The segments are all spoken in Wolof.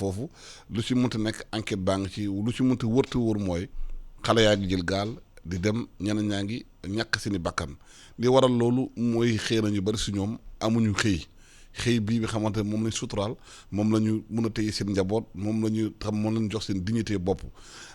foofu lu ci mënta nekk enquête baa ngi ci lu ci mënta wërta wër mooy xale yaa ngi jël gaal di dem ñeneen ñaa ngi ñàkk seeni bakkan li waral loolu mooy xëy na ñu bari si ñoom amuñu xëy bii bi xamante ne moom lañ suturaal moom la ñu mun a téye seen njaboot moom la ñu xam moom lañ jox seen dignité bopp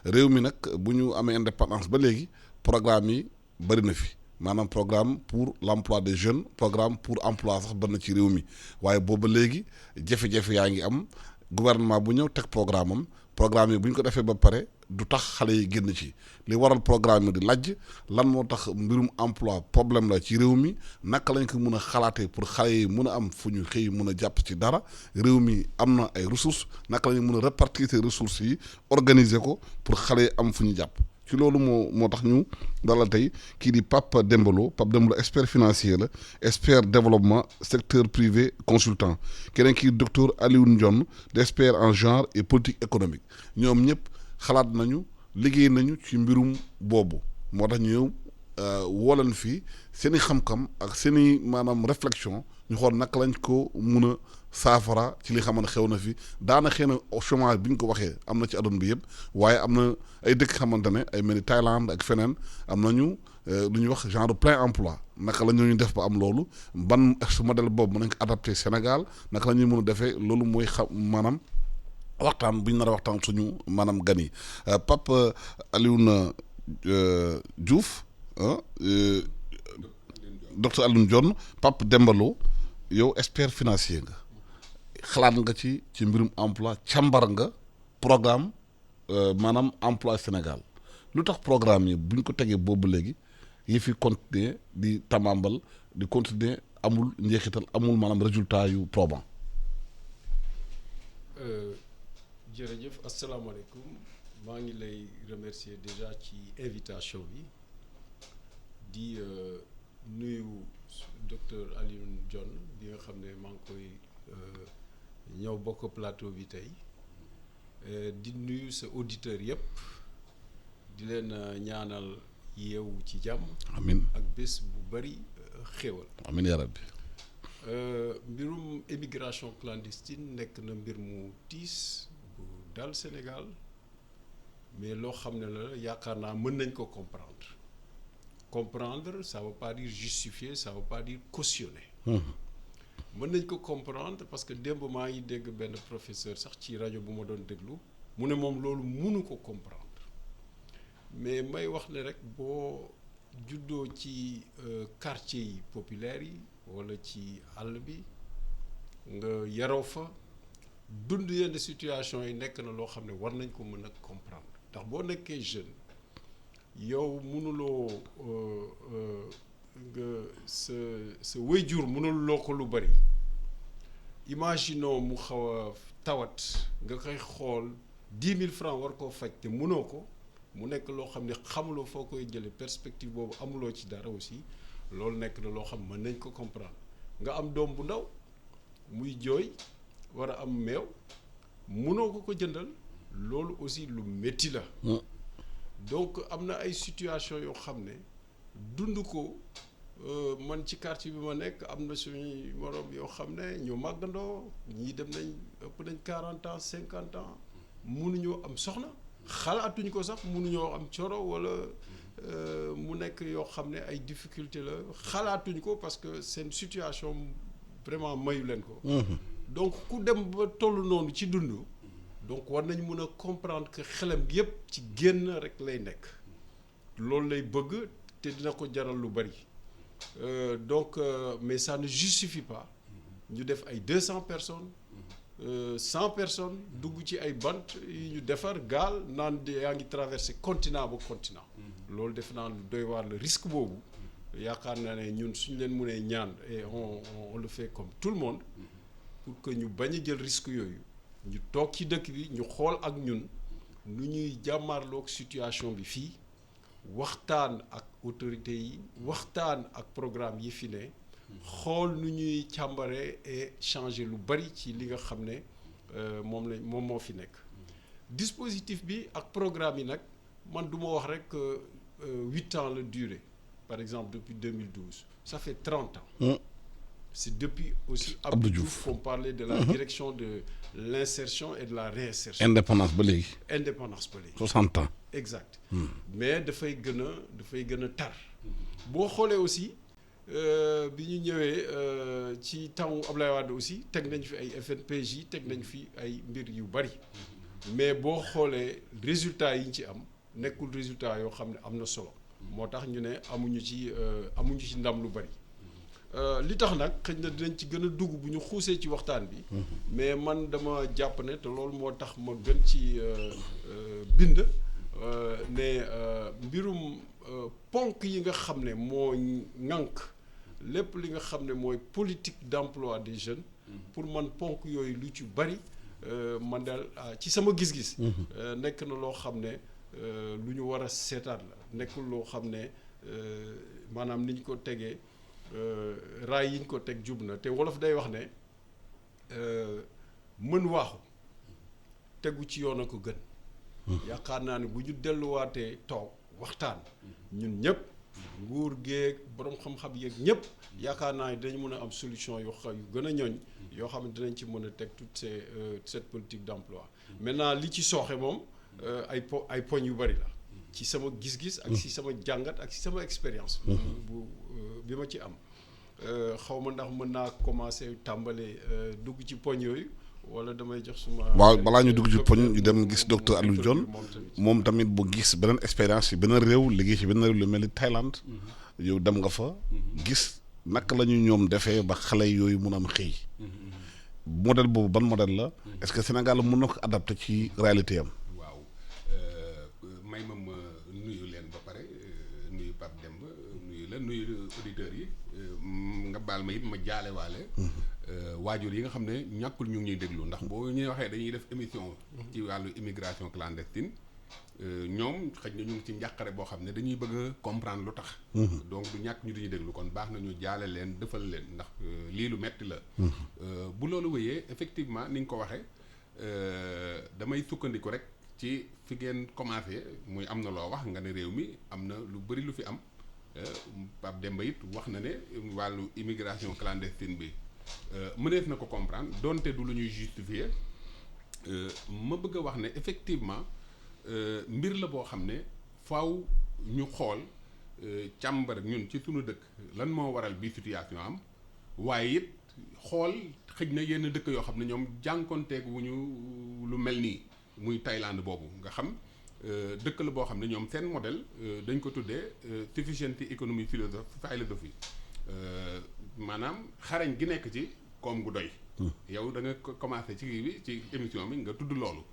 réew mi nag bu ñu amee indépendance ba léegi programme yi bari na fi maanaam programme pour l'emploi des jeunes programme pour emploi sax bari na ci réew mi waaye booba léegi jafe-jafe yaa ngi am gouvernement bu ñëw teg programme yi bu ñu ko defee ba pare du tax xale yi génn ci li waral programme yi di lajj lan moo tax mbirum emploi problème la ci réew mi naka lañ ko mën a xalaatee pour xale yi mën a am fu ñu xëy mën a jàpp ci dara réew mi am na ay ressources naka lañu mën a répartir ces ressources yi organiser ko pour xale yi am fu ñu jàpp ci loolu moo tax ñu dalal tey kii di Pape Demba Lo expert financier la expert développement secteur privé consultant keneen kii docteur Alioune Dione di expert en genre et politique économique ñoom ñëpp xalaat nañu liggéey nañu ci mbirum boobu moo tax ñu ñëw woolan fii seen i xam-xam ak seen i maanaam réflexion ñu xool naka lañ ko mun a saafara ci li xamante xew na fi daana xëy na chômage bi ñu ko waxee am na ci adduna bi yëpp waaye am na ay dëkk xamante ne ay mel ni Thaïlande ak feneen am nañu lu ñuy wax genre plein emploi naka la ñu def ba am loolu ban modèle boobu mën nañ ko adapté Sénégal naka la ñuy mën a defee loolu mooy maanaam waxtaan bu ñu nar a waxtaan suñu maanaam gan yi Pape Alioune Diouf docteur Alioune Dione Pape Demba Lo yow expert financier nga xalaat nga ci mbirum emploi càmbar nga programme maanaam emploi Sénégal lu tax programme yi bu ñu ko tegee boobu léegi yi fi continuer di tamambal di continuer amul njeexital amul maanaam résultat yu probant. jërëjëf asalaamaaleykum maa ngi lay remercier déjà ci invitation bi di nuyu docteur Alioune Dione bi nga xam ne maa ngi koy ñëw bokk plateau bi tey di nuyu sa auditeurs yëpp di leen ñaanal yeewu ci jàmm. amiin ak bés bu bari xéwal. amiin yaa rabbi. mbirum émigration clandestine nekk na mbir mu tiis bu dal Sénégal mais loo xam ne la yaakaar naa mën nañ ko comprendre ça veut pas dire justifier ça veut pas dire cautionner. mën nañ ko comprendre parce que démb maa ngi dégg benn professeur sax ci rajo bu ma doon déglu mu ne moom loolu mënu ko comprendre mais may wax ne rek boo juddoo ci quartier yi populaires yi walla ci àll bi nga yaroo fa dund yenn situation yi nekk na loo xam ne war nañ ko mën a comprendre ndax boo nekkee jeune yow mënuloo nga sa waajur mënuloo ko lu bari imaginons mu xaw a tawat nga koy xool 10 000 francs war koo faj te mënoo ko mu nekk loo xam ne xamuloo foo koy jële perspective boobu amuloo ci dara aussi loolu nekk na loo xam mën nañ ko comprendre nga am doom bu ndaw muy jooy war a am meew mënoo ko jëndal loolu aussi lu métti la. donc am na ay situation yoo xam ne dund ko man ci quartier bi ma nekk am na suñuy moroom yoo xam ne ñu màggandoo ñii dem nañ ëpp nañ 40 ans 50 ans mënuñoo am soxna xalaatuñ ko sax mënuñoo am coro walla mu nekk yoo xam ne ay difficulté la xalaatuñ ko parce que seen situation vraiment mayu leen ko. donc ku dem ba toll noonu ci dund. donc war nañ mën a comprendre que xelam yépp ci génn rek lay nekk loolu lay bëgg te dina ko jaral lu bari donc mais ça ne justifie pas ñu def ay 200 personnes 100 personnes dugg ci ay bant yi ñu defar gaal naan yaa ngi traversé continent ba continent loolu def naa lu doy waar le risque boobu yaakaar naa ne ñun suñu leen mënee ñaan et on le fait comme tout le monde pour que ñu bañ a jël risque yooyu ñu toog ci dëkk bi ñu xool ak ñun nu ñuy jàmmarloog situation bi fii waxtaan ak autorités yi waxtaan ak programme yi fi ne xool nu ñuy càmbaree et changer lu bari ci li nga xam ne moom moo fi nekk dispositif bi ak programme yi nag man du ma wax rek 8 ans la durée par exemple depuis 2012 ça fait 30 ans c'est depuis aussi Abdou Abdou Diouf Diouf qu'on parlait de la direction de l'insertion et de la réinsertion. indépendance ba léegi Indépendance ba léegi. 60 ans. Exact. Mais dafay gën a tar. boo xoolee aussi bi ñu ñëwee ci temps Abdoulaye Wade aussi teg nañ fi ay FNPJ teg nañ fi ay mbir yu bari mais boo xoolee résultats yi ñu ci am nekkul résultat yoo xam ne am na solo moo tax ñu ne amuñu ci ndam lu bari li tax nag xëy na dinañ ci gën a dugg bu ñu xuusee ci waxtaan bi mais man dama jàpp ne te loolu moo tax ma gën ci bind ne mbirum ponk yi nga xam ne moo ŋànk lépp li nga xam ne mooy politique d'emploi des jeunes pour man ponk yooyu lu ci bari man daal ci sama gis-gis nekk na loo xam ne lu ñu war a seetaat la nekkul loo xam ne maanaam ni ñu ko tegee raay yi ñu ko teg jub na te wolof day wax ne mën waaxu tegu ci yoon a ko gën yaakaar naa ne bu ñu delluwaatee toog waxtaan ñun ñëpp nguur géeg borom xam-xam yeeg ñëpp yaakaar naa ne dañu mën a am solution yu gën a ñoñ yoo xam ne dinañ ci mën a teg toute cette politique d'emploi maintenant li ci sooxe moom ay poñ yu bari la ci sama gis-gis ak ci sama jàngat ak ci sama expérience bi ma ci am xaw ma ndax mën naa commencer tàmbale dugg ci poñ yooyu wala damay jox suma. waaw balaa ñu dugg ci poñ ñu dem gis docteur Aliou Dione moom tamit bu gis beneen expérience yi beneen réew liggéey ci beneen réew lu mel ni Thaïlande yow dem nga fa gis naka la ñu ñoom defee ba xale yooyu mun a am xëy modèle boobu ban modèle la est-ce que Sénégal mën na ko adapté ci réalité am. waaw may ma nuyu leen ba pare nuyu Pape Demba nuyu la nuyu auditeurs yi nga baal ma it ma jaale waale waajur yi nga xam ne ñàkkul ñu ngi ñuy déglu ndax boo ñuy waxee dañuy def émission ci wàllu immigration clandestine ñoom xëj na ñu ngi ci njàqare boo xam ne dañuy bëgg a comprendre lu tax donc du ñàkk ñu duñu déglu kon baax na ñu jaale leen defal leen ndax lii lu metti la bu loolu wéyee effectivement ni nga ko waxee damay sukkandiku rek ci fi ngeen commencé muy am na loo wax nga ne réew mi am na lu bari lu fi am Pape Demba it wax na ne wàllu immigration clandestine bi mënees na ko comprendre donte du lu ñuy justifier ma bëgg a wax ne effectivement mbir la boo xam ne faaw ñu xool càmbar ñun ci sunu dëkk lan moo waral bii situation am waaye it xool xëj na yenn dëkk yoo xam ne ñoom jànkonteeg wu ñu lu mel nii muy Thaïlande boobu nga xam dëkk la boo xam ne ñoom seen modèle dañ ko tuddee sufficiency economy philosophie maanaam xarañ gi nekk ci koom gu doy. yow da nga commencé ci kii bi ci émission bi nga tudd loolu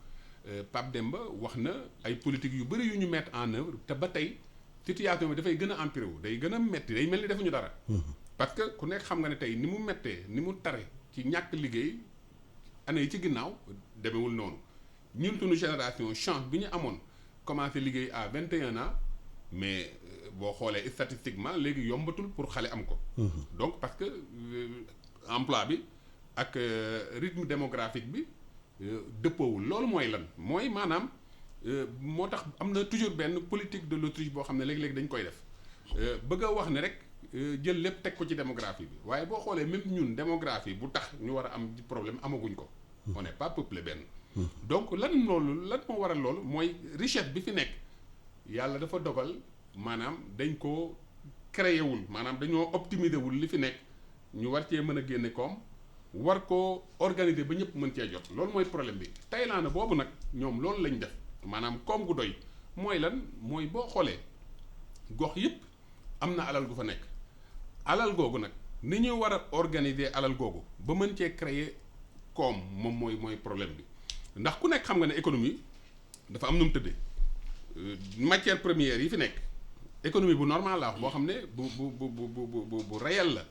Pape Demba wax na ay politique yu bëri yu ñu mettre en œuvre te ba tey situation bi dafay gën a empiré wu day gën a metti day mel ni defuñu dara. parce que ku nekk xam nga ne tey ni mu mettee ni mu tare ci ñàkk liggéey année yi ci ginnaaw demewul noonu ñun suñu génération chance bi ñu amoon commencé liggéey à 21 ans mais boo xoolee statistiquement léegi yombatul pour xale am ko. donc parce que emploi bi ak rythme démographique bi dëppoowul loolu mooy lan mooy maanaam moo tax am na toujours benn politique de l'autruche boo xam ne léegi-léegi dañ koy def bëgg a wax ne rek jël lépp teg ko ci démographie bi waaye boo xoolee même ñun démographie bu tax ñu war a am problème amaguñ ko. on n'est pas peuplé benn. donc lan moo waral loolu mooy richesse bi fi nekk yàlla dafa dogal maanaam dañ koo créé wul maanaam dañoo optimiser wul li fi nekk ñu war cee mën a génne koom war koo organiser ba ñëpp mën cee jot loolu mooy problème bi. Thaïlande boobu nag ñoom loolu lañ def maanaam koom gu doy mooy lan mooy boo xoolee gox yëpp am na alal gu fa nekk alal googu nag ni ñu war a organiser alal googu ba mën cee créer koom moom mooy problème bi. ndax ku nekk xam nga ne économie dafa am nu mu tëddee matière première yi fi nekk économie bu normal la wax boo xam ne bu réel la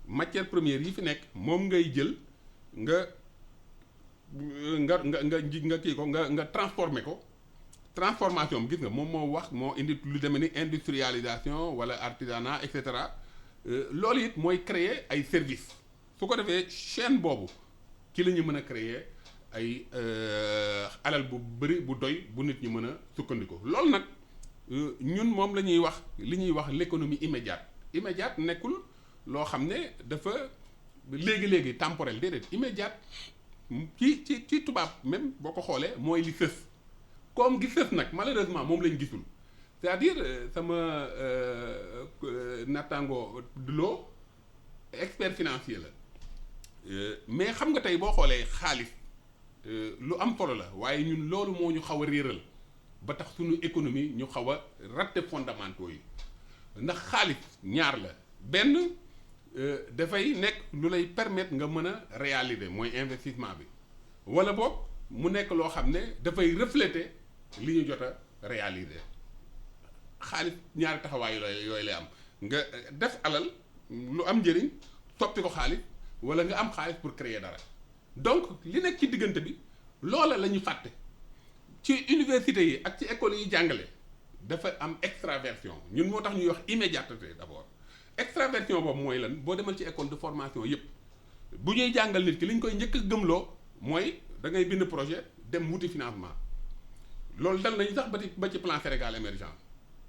matière première yi fi nekk moom ngay jël nga kii ko nga transformer ko transformation bi gis nga moom moo wax moo indi lu demee ni industrialisation wala artisanat et cetera loolu it mooy créer ay services su ko defee chaîne boobu ci la ñu mën a créer ay alal bu bëri bu doy bu nit ñi mën a sukkandiku loolu nag ñun moom la ñuy wax li ñuy wax l'économie immédiate nekkul loo xam ne dafa léegi temporel déedéet immédiat ci tubaab même boo ko xoolee mooy li sës comme gi sës nag malheureusement moom lañ gisul c'est-à-dire sama nattango loo expert financier la mais xam nga tey boo xoolee xaalis lu am solo la waaye ñun loolu moo ñu xaw a réeral ba tax suñu économie ñu xaw a raté fondamentaux yi ndax xaalis ñaar la benn dafay nekk lu lay permettre nga mën a réaliser mooy investissement bi wala boog mu nekk loo xam ne dafay refléter li ñu jot a réaliser xaalis ñaari taxawaay yooyu lay am nga def alal lu am njëriñ soppi ko xaalis wala nga am xaalis pour créer dara donc li nekk ci diggante bi loola la ñu fàtte ci université yi ak ci école yi jàngale dafa am extraversion ñun moo tax ñuy wax immédiateté d'abord extraversion boobu mooy lan boo demal ci école de formation yépp bu ñuy jàngal nit ki li ñu koy njëkk a gëmloo mooy da ngay bind projet dem wuti financement loolu dal nañu sax ba ci plan Sénégal émergent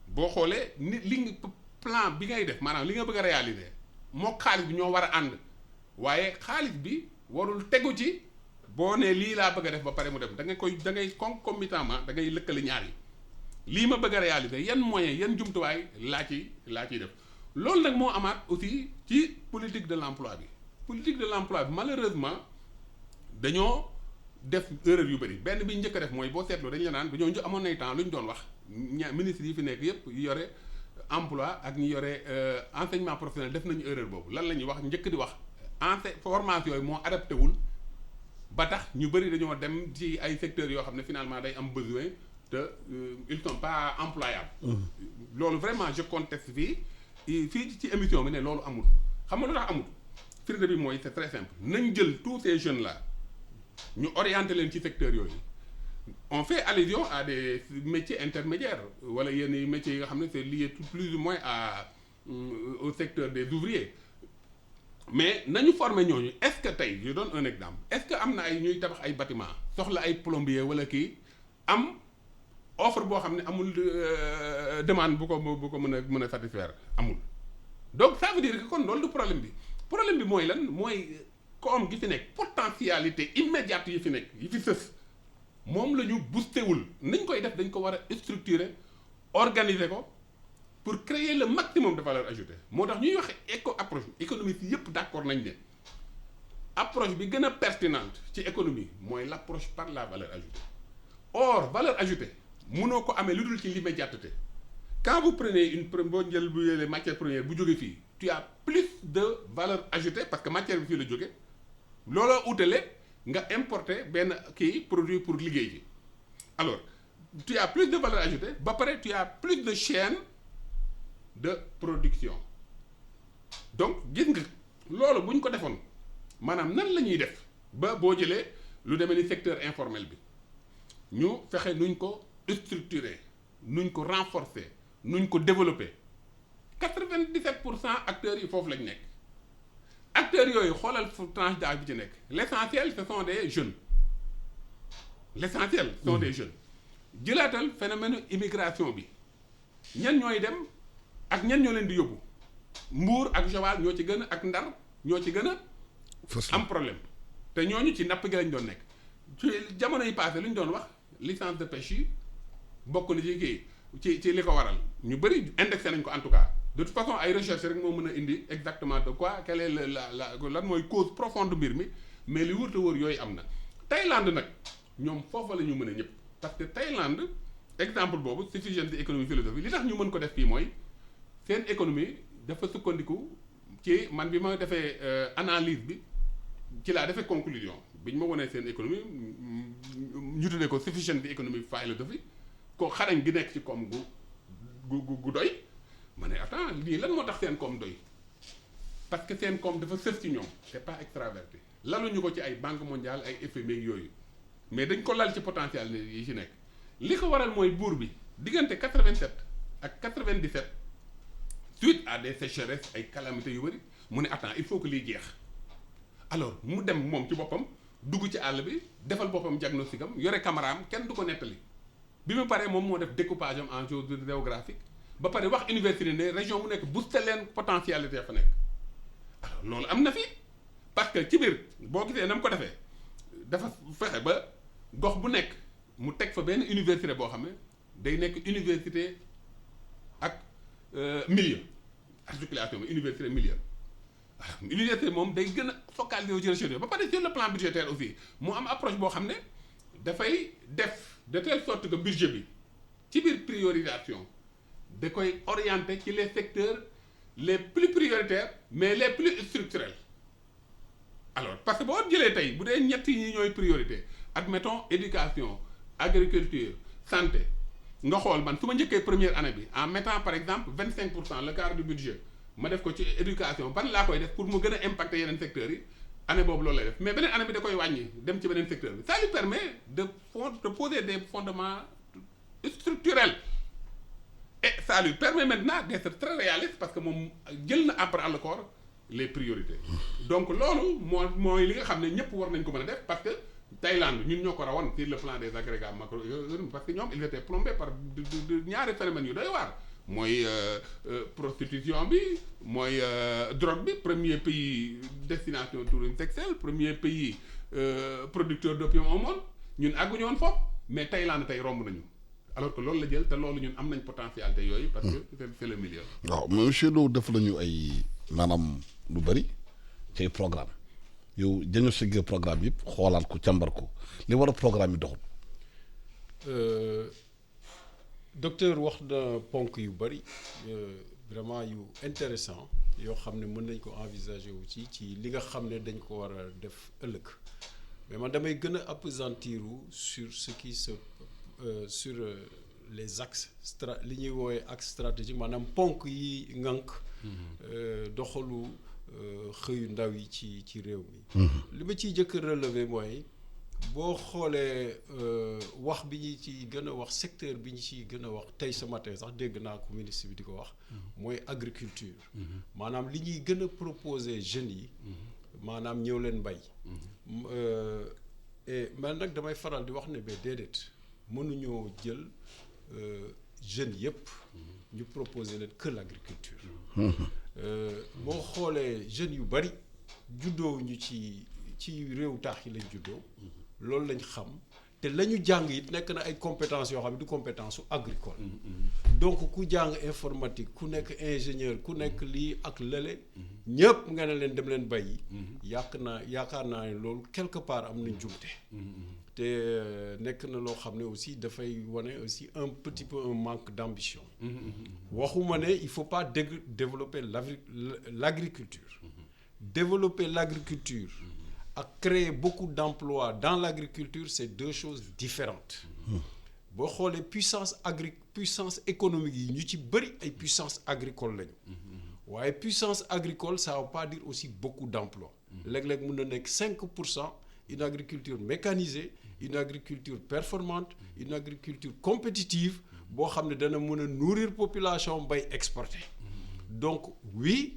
boo xoolee nit plan bi ngay def maanaam li nga bëgg a réaliser moo xaalis bi ñoo war a ànd waaye xaalis bi warul tegu ci boo nee lii laa bëgg a def ba pare mu dem da ngay concomitamment da ngay lëkkale ñaar yi lii ma bëgg a réaliser yan moyens yan jumtuwaay laa ciy def loolu nag moo amaat aussi ci politique de l'emploi bi politique de l'emploi bi malheureusement dañoo def erreur yu bëri benn bi njëkk a def mooy boo seetloo dañu la naan dañoo amoon nay temps lu ñu doon wax ministre yi fi nekk yépp yu yore emploi ak ñi yore enseignement professionnel def nañu erreur boobu lan la ñuy wax njëkk di wax formation yooyu moo adapté wul ba tax ñu bëri dañoo dem ci ay secteurs yoo xam ne finalement day am besoin te ils sont pas employables. loolu vraiment je conteste fii ci émission bi ne loolu amul xam nga lu tax amul firnde bi mooy c'est très simple nañ jël tous ces jeunes là ñu orienté leen ci secteurs yooyu on fait allusion à des métiers intermédiaires wala yenn métiers yi nga xam ne c'est lié plus ou moins au secteur des ouvriers mais nañu former ñooñu est-ce que tey je donne un exemple est-ce que am na ay ñuy tabax ay bâtiment soxla ay plombier wala kii am offre boo xam ne amul demande bu ko mën a satisfaire amul donc ça veut dire que kon loolu du problème bi mooy lan mooy koom gi fi nekk potentialité immédiate yi fi nekk yi fi sës moom la ñu boosté wul nañ koy def dañ ko war a structurer organiser ko pour créer le maximum de valeur ajoutée moo tax ñuy waxe approche économiste yépp d'accord nañ ne approche bi gën a pertinente ci économie mooy l'approche par la valeur ajoutée or valeur ajoutée mënoo ko amee lu dul ci l'immédiateté quand vous prenez boo jël bu les matières premières bu jóge fii tu as plus de valeur ajoutée parce que matière bi fii la jóge looloo utale nga importer benn produit pour liggéey ji alors tu as plus de valeur ajoutée ba pare tu as plus de chaîne de production donc gis nga loolu bu ñu ko defoon maanaam nan la ñuy def ba boo jëlee lu demee ni secteur informel bi ñu fexe nuñ ko structurer nuñ ko renforcer nuñ ko développer 97% acteurs yi foofu lañ nekk acteurs yooyu xoolal tranche d'âge bi ci nekk l'essentiel ce sont des jeunes l'essentiel ce sont des jeunes jëlaatal phénomène immigration bi ñan ñooy dem ak ñan ñoo leen di yóbbu Mbour ak Joal ñoo ci gën a ak Ndar ñoo ci gën a am problème te ñooñu ci napp gi lañ doon nekk ci jamono yi passé lu ñu doon wax licence de pêche yi bokk na ci kii ci li ko waral ñu bëri indexé nañ ko en tout cas de toute façon ay recherche rek moo mën a indi exactement de quoi quelle est lan mooy cause profonde mbir mi mais li wër te wër yooyu am na Thaïlande nag ñoom foofa la ñu mën a ñëpp parce que Thaïlande exemple boobu suffisance économie philosophie li tax ñu mën ko def fii mooy seen économie dafa sukkandiku ci man bi ma defee analyse bi ci laa defee conclusion bi ñu ma wonee seen économie ñu tuddee ko sufficient économic philosophie ko xarañ gi nekk ci koom gu doy ma ne attends lii lan moo tax seen koom doy parce que seen koom dafa sës ci ñoom c'est pas extraverti laluñu ko ci ay banque mondiale ay FMI yooyu mais dañ ko lal ci potentiel yi ci nekk li ko waral mooy buur bi diggante 87 ak 97 suite à des sécheresses ay calamités yu bari mu ne attends il faut que liy jeex alors mu dem moom ci boppam dugg ci àll bi defal boppam diagnostic am yore camaraam kenn du ko nettali bi mu paree moom moo def découpage am en zone géographique ba pare wax université ne région mu nekk booster leen potentialité fa nekk alors loolu am na fi parce que ci biir boo gisee na mu ko defee dafa fexe ba gox bu nekk mu teg fa benn université boo xam ne day nekk université ak milieu articulation bi université milieu waaw université moom day gën a focaliser wu ci recherche ba pare sur le plan budgétaire aussi mu am approche boo xam ne dafay def de telle sorte que budget bi ci biir priorisation da koy orienter ci les secteurs les plus prioritaires mais les plus structurels alors parce que boo jëlee tey bu dee ñett yi ñooy priorité admettons éducation agriculture santé nga xool man su ma njëkkee première année bi en mettant par exemple 25% le quart du budget ma def ko ci éducation ban laa koy def pour mu gën a impacter yeneen secteurs yi année boobu loolu lay def mais beneen année bi da koy wàññi dem ci beneen secteur bi ça lui permet de poser des fondements structurels et ça lui permet maintenant d'être très réaliste parce que moom jël na à bras le corps les priorités donc loolu mooy li nga xam ne ñëpp war nañ ko mën a def parce que Thaïlande ñun ñoo ko rawoon sur le plan des agrégats macro parce que ñoom ils étaient plombés par ñaari phénomènes yu doy waar mooy prostitution bi mooy drogue bi premier pays destination tourisme sexuel premier pays producteur d'opium au monde ñun àgguñu woon foofu mais Thaïlande tey romb nañu alors que loolu la jël te loolu ñun am nañ potentialité yooyu parce que c'est le milieu. waaw monsieur Lo def lañu ay maanaam lu bëri ci ay programme yow dañoo séggee programme yëpp xoolaat ko càmbar ko li war a programme yi doxul. docteur wax na ponk yu bëri vraiment yu intéressant yoo xam ne mën nañ ko envisager wu ci li nga xam ne dañ ko war a def ëllëg mais man damay gën a appesantir sur ce qui se sur les axes li ñuy woowee axe stratégique maanaam ponk yi ngànk doxalu xëyu ndaw yi ci réew mi li ma ciy jëkk relever mooy boo xoolee wax bi ñu ci gën a wax secteur bi ñu ciy gën a wax tey ce matin sax dégg naa ko ministre bi di ko wax mooy agriculture maanaam li ñuy gën a proposer jeunes yi maanaam ñëw leen mbay et man nag damay faral di wax ne ba déedéet mënuñoo jël jeunes yëpp ñu proposer leen que l'agriculture boo xoolee jeunes yu bari juddoo ñu ci réew taax yi lañ juddoo loolu lañ xam te la ñu jàng it nekk na ay compétences yoo xam ne du compétence su agricole donc ku jàng informatique ku nekk ingénieur ku nekk lii ak lële ñëpp nga ne leen dem leen bay yaakaar naa ne loolu quelque part am nañ jumte te nekk na loo xam ne aussi dafay wane aussi un petit peu un manque d'ambition waxuma ne il faut pas développer l'agriculture développer l'agriculture ak créer beaucoup d'emplois dans l'agriculture c'est deux choses différentes boo xoolee puissance économique yi ñu ci bëri ay puissance agricole lañu waaye puissance agricole ça veut pas dire aussi beaucoup d'emplois léeg-léeg mën na nekk 5% une agriculture mécanisée une agriculture performante une agriculture compétitive boo xam ne dana mën a nourrir population bay exporter donc oui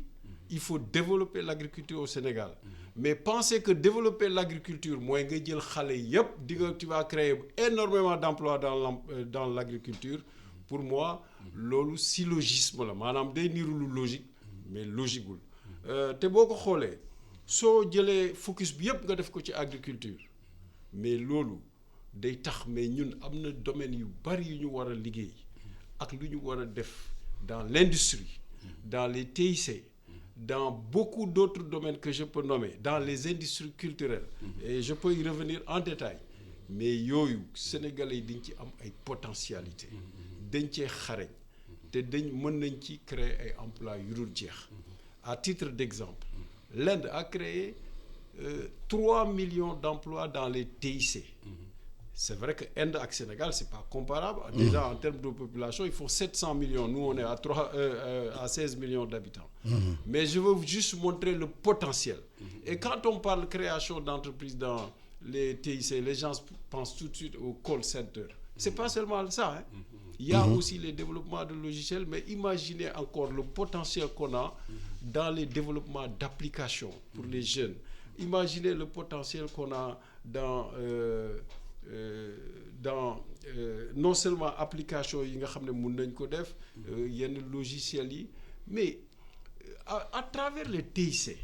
il faut développer l'agriculture au Sénégal mais penser que développer l'agriculture mooy nga jël xale yépp di nga tu vas créer énormément d'emplois dans l'agriculture pour moi loolu syllogisme la maanaam day niru lu logique mais logiqueul te boo ko xoolee soo jëlee focus bi yépp nga def ko ci agriculture mais loolu day tax mais ñun am na domaine yu bari yu ñu war a liggéey ak lu ñu war a def dans l'industrie dans les TIC dans beaucoup d'autres domaines que je peux nommer dans les industries culturelles et je peux y revenir en détail mais yooyu sénégalais yi dañ ci am ay potentialités dañ cee xarañ te mën nañ ci créer ay emplois yu dul jeex à titre d'exemple l'Inde a créé 3 millions d'emplois dans les TIC c'est vrai que Inde ak Sénégal c'est pas comparable déjà en termes de population ils font 700 millions nous on est à 16 millions d'habitants mais je veux juste montrer le potentiel et quand on parle création d'entreprises dans les TIC les gens pensent tout de suite au call center c'est pas seulement ça hein. Il y a aussi les développements de logiciels mais imaginez encore le potentiel qu'on a dans les développements d'applications pour les jeunes imaginez le potentiel qu'on a dans non seulement application yi nga xam ne mën nañ ko def yenn logiciels yi mais à travers les TIC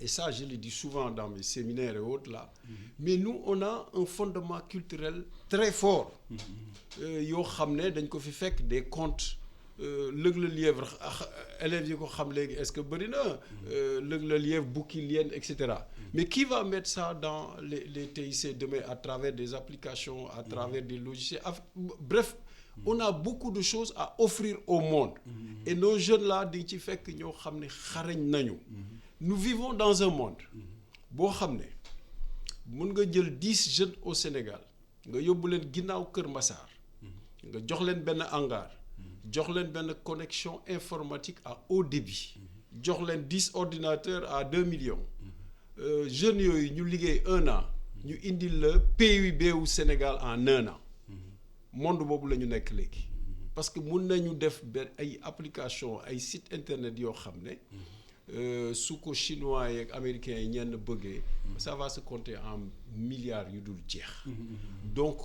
et ça je le dis souvent dans mes séminaires et autres là, mais nous on a un fondement culturel très fort yoo xam ne dañ ko fi fekk des contes lëg la lièvre élèves yi ko xam léegi est-ce que bëri na lëg la lièvre bukki liène et cetera mais qui va mettre ça dans les TIC demain à travers des applications, à travers des logiciels, bref on a beaucoup de choses à offrir au monde et nos jeunes là di ci fekk ñoo xam ne xarañ nañu nous vivons dans un monde boo xam ne mun nga jël 10 jeunes au Sénégal nga yóbbu leen ginnaaw Kër Massar nga jox leen benn hangar jox leen benn connexion informatique à haut débit jox leen 10 ordinateurs à 2 millions jeunes yooyu ñu liggéey 1 an ñu indil la PIB wu Sénégal en 1 an monde boobu la ñu nekk léegi parce que mun nañu def benn ay application ay site internet yoo xam ne su ko chinois yeeg américains yi ñenn bëggee ça va se compter en milliards yu dul jeex donc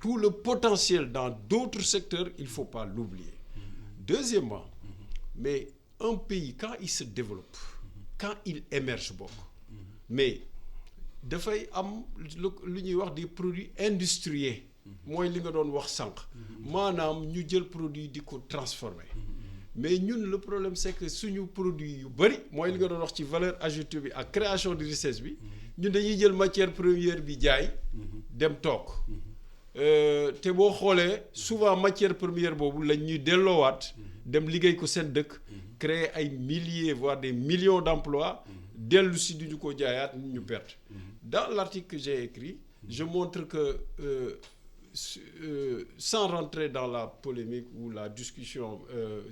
tout le potentiel dans d'autres secteurs il faut pas l'oublier deuxièmement mais un pays quand il se développe quand il émerge bokk mais dafay am lu ñuy wax des produits industriels mooy li nga doon wax sànq maanaam ñu jël produit di ko transformer mais ñun le problème c'est que suñu produit yu bari mooy li nga doon wax ci valeur ajoutée bi ak création de richesse bi ñun dañuy jël matière première bi jaay dem toog te boo xoolee souvent matière première boobu lañ ñuy delloowaat dem liggéey ko seen dëkk créer ay milliers voire des millions d'emplois dellu si duñu ko jaayaat ñu perte dans l'article que j'ai écrit je montre que sans rentrer dans la polémique ou la discussion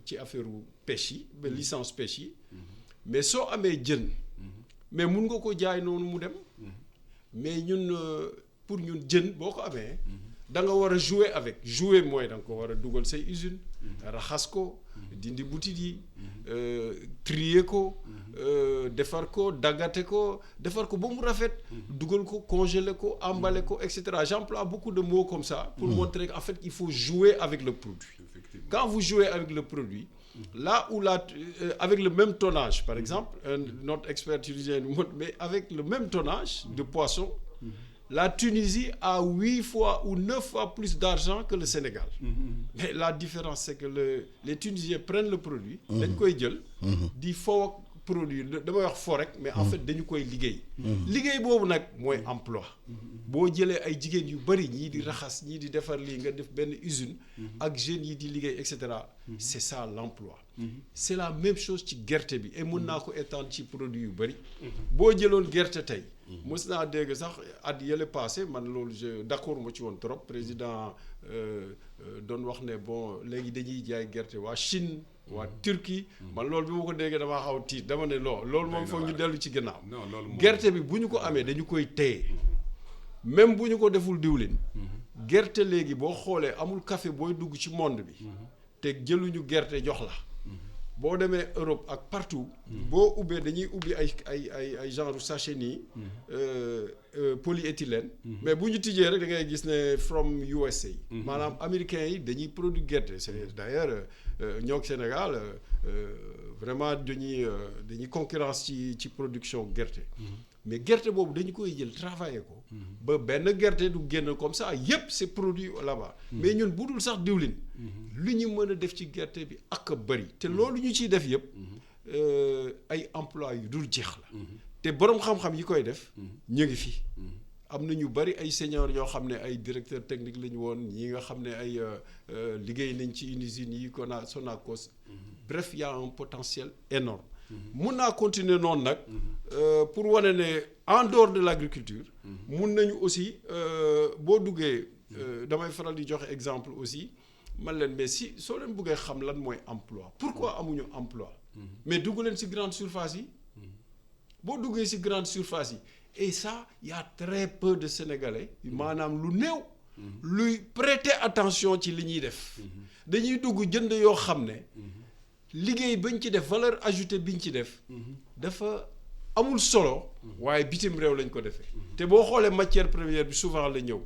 ci affaire pêche yi ba licence pêche yi mais soo amee jën mais mun nga ko jaay noonu mu dem mais ñun pour ñun jën boo ko amee da nga war a jouer avec jouer mooy da nga ko war a dugal say usine raxas ko dindi butit yi trier ko defar ko daggate ko defar ko ba mu rafet dugal ko congeler ko emballer ko et cetera j'emploie beaucoup de mots comme ça pour montrer qu'en fait il faut jouer avec le produit quand vous jouez avec le produit là où avec le même tonnage par exemple notre expert tunisien mais avec le même tonnage de poisson la Tunisie a 8 fois ou 9 fois plus d'argent que le Sénégal. Mais la différence c'est que les Tunisiens prennent le produit. dañ koy jël. di foo ak produit damay wax foo rek mais en fait dañu koy liggéey. liggéey boobu nag mooy emploi. boo jëlee ay jigéen yu bari ñii di raxas ñii di defar lii nga def benn usine. ak jeunes yi di liggéey et cetera. c'est ça l'emploi. c'est la même chose ci gerte bi et mën naa ko étendre ci produit yu bari. boo jëloon gerte tey. mës naa dégg sax at yële passé man loolu d'accord ma ci woon trop président doon wax ne bon léegi dañuy jaay gerte waa Chine waa Turquie man loolu bi ma ko déggee damaa xaw tiit dama ne loolu moom foog ñu dellu ci gannaaw gerte bi bu ñu ko amee dañu koy téye même bu ñu ko deful diwlin gerte léegi boo xoolee amul café booy dugg ci monde bi te jëluñu gerte jox la boo demee Europe ak partout boo ubbee dañuy ubbi ay genre sachet nii polyéthylène mais bu ñu tijjee rek da ngay gis ne from USA maanaam américains yi dañuy produire gerte c'est d'ailleurs ñoo Sénégal vraiment dañuy concurrence ci production gerte mais gerte boobu dañu koy jël travailler ko ba benn gerte du génn comme ça yépp c'est produit là-bas mais ñun bu dul sax diwlin lu ñu mën a def ci gerte bi ak bari te loolu ñu ciy def yépp ay emploi yu dul jeex la te boroom xam-xam yi koy def ñu ngi fi am na ñu bari ay seniors yoo xam ne ay directeurs techniques la ñu woon ñi nga xam ne ay liggéey nañ ci usines yi kon a Sonacos bref il y a un potentiel énorme mun naa continuer noonu nag pour wane ne en dehors de l'agriculture mun nañu aussi boo duggee damay faral di joxe exemple aussi man leen mais si soo leen bëggee xam lan mooy emploi pourquoi amuñu emploi mais dugg leen ci grande surface yi boo duggee ci grande surface yi et ça il y a très peu de Sénégalais maanaam lu néew luy prêter attention ci li ñuy def dañuy dugg jënd yoo xam ne liggéey bañ ci def valeur ajoutée biñ ci def dafa amul solo waaye bitim réew lañ ko defee te boo xoolee matière première bi souvent la ñëw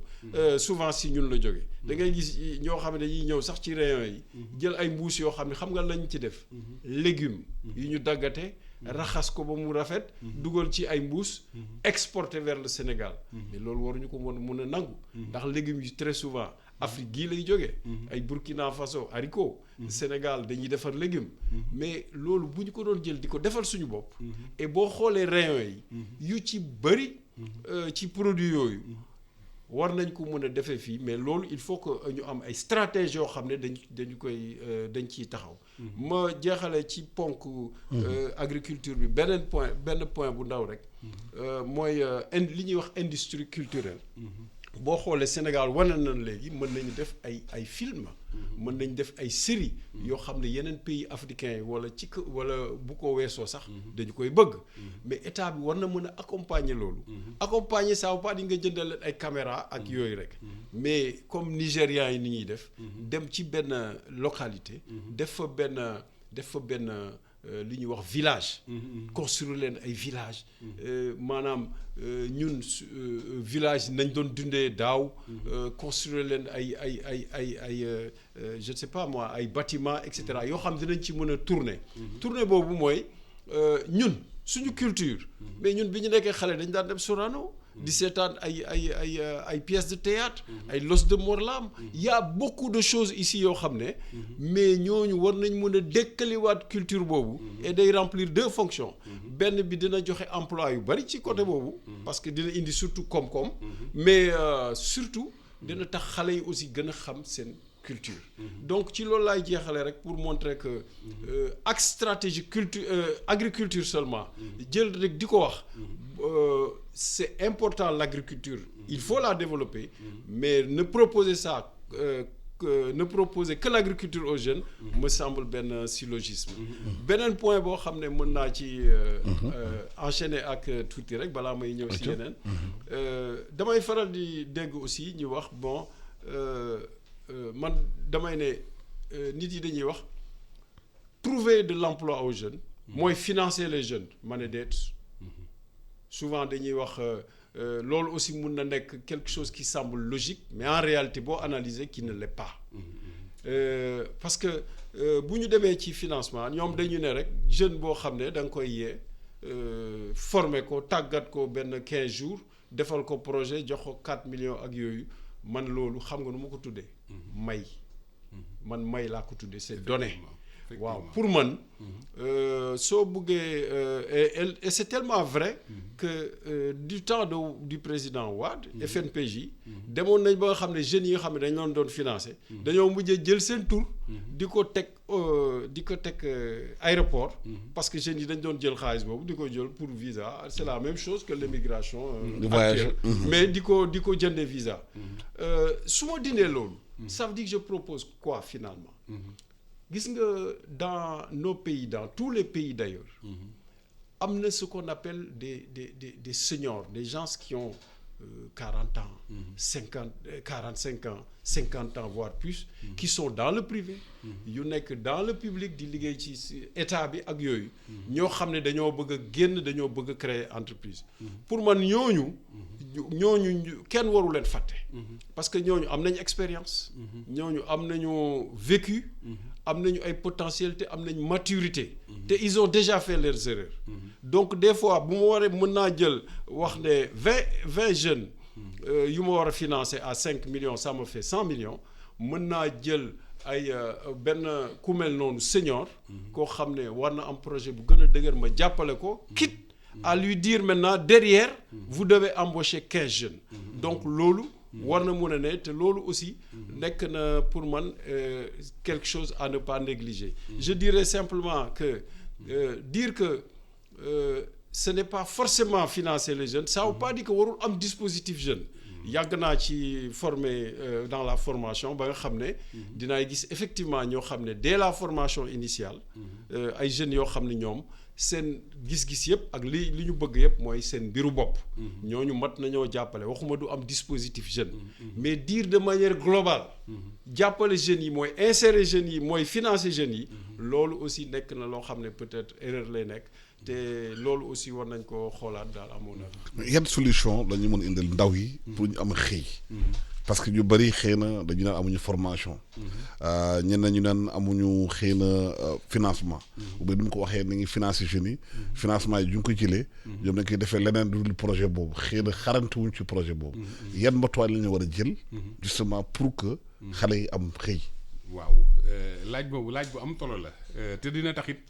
souvent si ñun la jógee da ngay gis ñoo xam ne dañuy ñëw sax ci rayon yi jël ay mbuus yoo xam ne xam nga lañ ci def légumes yu ñu daggate raxas ko ba mu rafet dugal ci ay mbuus exporté vers le Sénégal mais loolu waruñu ko mun a nangu ndax légumes yi très souvent Afrique gii lay jógee ay Burkina Faso haricot Sénégal dañuy defar légumes mais loolu bu ñu ko doon jël di ko defal suñu bopp et boo xoolee rayons yi yu ci bëri ci produit yooyu war nañ ko mën a defee fii mais loolu il faut que ñu am ay stratégies yoo xam ne dañ ciy taxaw ma jeexale ci ponk agriculture bi benn point bu ndaw rek mooy li ñuy wax industrie culturelle boo xoolee Sénégal wane na léegi mën nañu def ay film mën nañ def ay série yoo xam ne yeneen pays africains yi wala bu ko weesoo sax dañu koy bëgg mais état bi war na mën a accompagner loolu accompagner ça veut pas dire nga jëndal leen ay caméra ak yooyu rek mais comme nigérians yi ni ñuy def dem ci benn localité def fa benn li ñuy wax village construire leen ay village maanaam ñun village nañ doon dundee daaw construire leen ay je ne sais pas moi ay bâtiments et cetera yoo xam dinañ ci mën a tourner boobu mooy ñun suñu culture mais ñun bi ñu nekkee xale dañ daan dem Sorano di seetaan ay pièces de théâtre ay Los de Morlam y a beaucoup de choses ici yoo xam ne mais ñooñu war nañ mën a dekkaliwaat culture boobu et day remplir deux fonctions benn bi dina joxe emploi yu bari ci côté boobu parce que dina indi surtout koom-koom mais surtout dina tax xale yi aussi gën a xam seen culture donc ci loolu laay jeexale rek pour montrer que ak stratégie agriculture seulement jël rek di ko wax c'est important l'agriculture il faut la développer mais ne proposer que l'agriculture aux jeunes me semble benn syllogisme beneen point boo xam ne mën naa ci enchaîner ak tuuti rek balaa may ñëw si yeneen damay faral di dégg aussi ñu wax bon man damay ne nit yi dañuy wax trouver de l'emploi aux jeunes mooy financer les jeunes ma ne déet souvent dañuy wax loolu aussi mun na nekk quelque chose qui semble logique mais en réalité boo analyser qui ne l'est pas parce que bu ñu demee ci financement ñoom dañu ne rek jeune boo xam ne da nga koy yee former ko tàggat ko benn 15 jours defal ko projet jox ko 4 millions ak yooyu man loolu xam nga nu ma ko tuddee may laa ko tuddee c'est donné waaw pour man soo bëggee et c'est tellement vrai que du temps du président Wade FNPJ demoon nañ ba nga xam ne jeunes yi nga xam ne dañ doon financer dañoo mujjee jël seen tur di ko teg aéroport parce que jeunes yi dañ doon jël xaalis boobu di ko jël pour visa c'est la même chose que l'immigration actuelle mais di ko jëndee visa su ma dindee loolu ça veut dire que je propose quoi finalement gis nga dans nos pays dans tous les pays d'ailleurs am na ce qu'on appelle des seniors des gens qui ont 40 ans 45 ans 50 ans voire plus qui sont dans le privé yu nekk dans le public di liggéey ci état bi ak yooyu ñoo xam ne dañoo bëgg a génn dañoo bëgg a créer entreprise pour man ñooñu kenn waru leen fàtte parce que ñooñu am nañu expérience ñooñu am nañu vécu am nañu ay potentialité am nañu maturité te ils ont déjà fait leurs erreurs donc des fois bu ma waree mën naa jël wax ne 20 jeunes yu ma war a financer à 5 millions ça me fait 100 millions mën naa jël ay benn ku mel noonu senior koo xam ne war na am projet bu gën a dëgër ma jàppale ko quitte à lui dire maintenant derrière vous devez embaucher 15 jeunes donc loolu war na mun a ne te loolu aussi nekk na pour man quelque chose à ne pas négliger je dirais simplement que dire que ce n'est pas forcément financer les jeunes ça veut pas dire que warul am dispositif jeune yàgg naa ci former dans la formation ba nga xam ne dinaay gis effectivement ñoo xam ne dès la formation initiale ay jeunes yoo xam ne ñoom seen gis-gis yëpp ak li ñu bëgg yëpp mooy seen mbiru bopp ñooñu mat nañoo jàppale waxuma du am dispositif jeune mais dire de manière globale jàppale jeunes yi mooy insérer jeunes yi mooy financer jeunes yi loolu aussi nekk na loo xam ne peut-être erreur lay nekk te loolu aussi war nañ ko xoolaat daal amoon na. yan solution la ñu mën a indil ndaw yi. pour ñu am xëy. parce que ñu bëri xëy na dañu naan amuñu formation. ñenn ñu naan amuñu xëy na financement. ou bien ni mu ko waxee ni ngi financé jeunes yi. financement yi ju ngi ko jëlee. ñoom dañ koy defee leneen du dul projet boobu xëy na xarante wuñ ci projet boobu. yan matuwaay la ñu war a jël. justement pour que xale yi am xëy. waaw laaj boobu laaj bu am solo la te dina taxit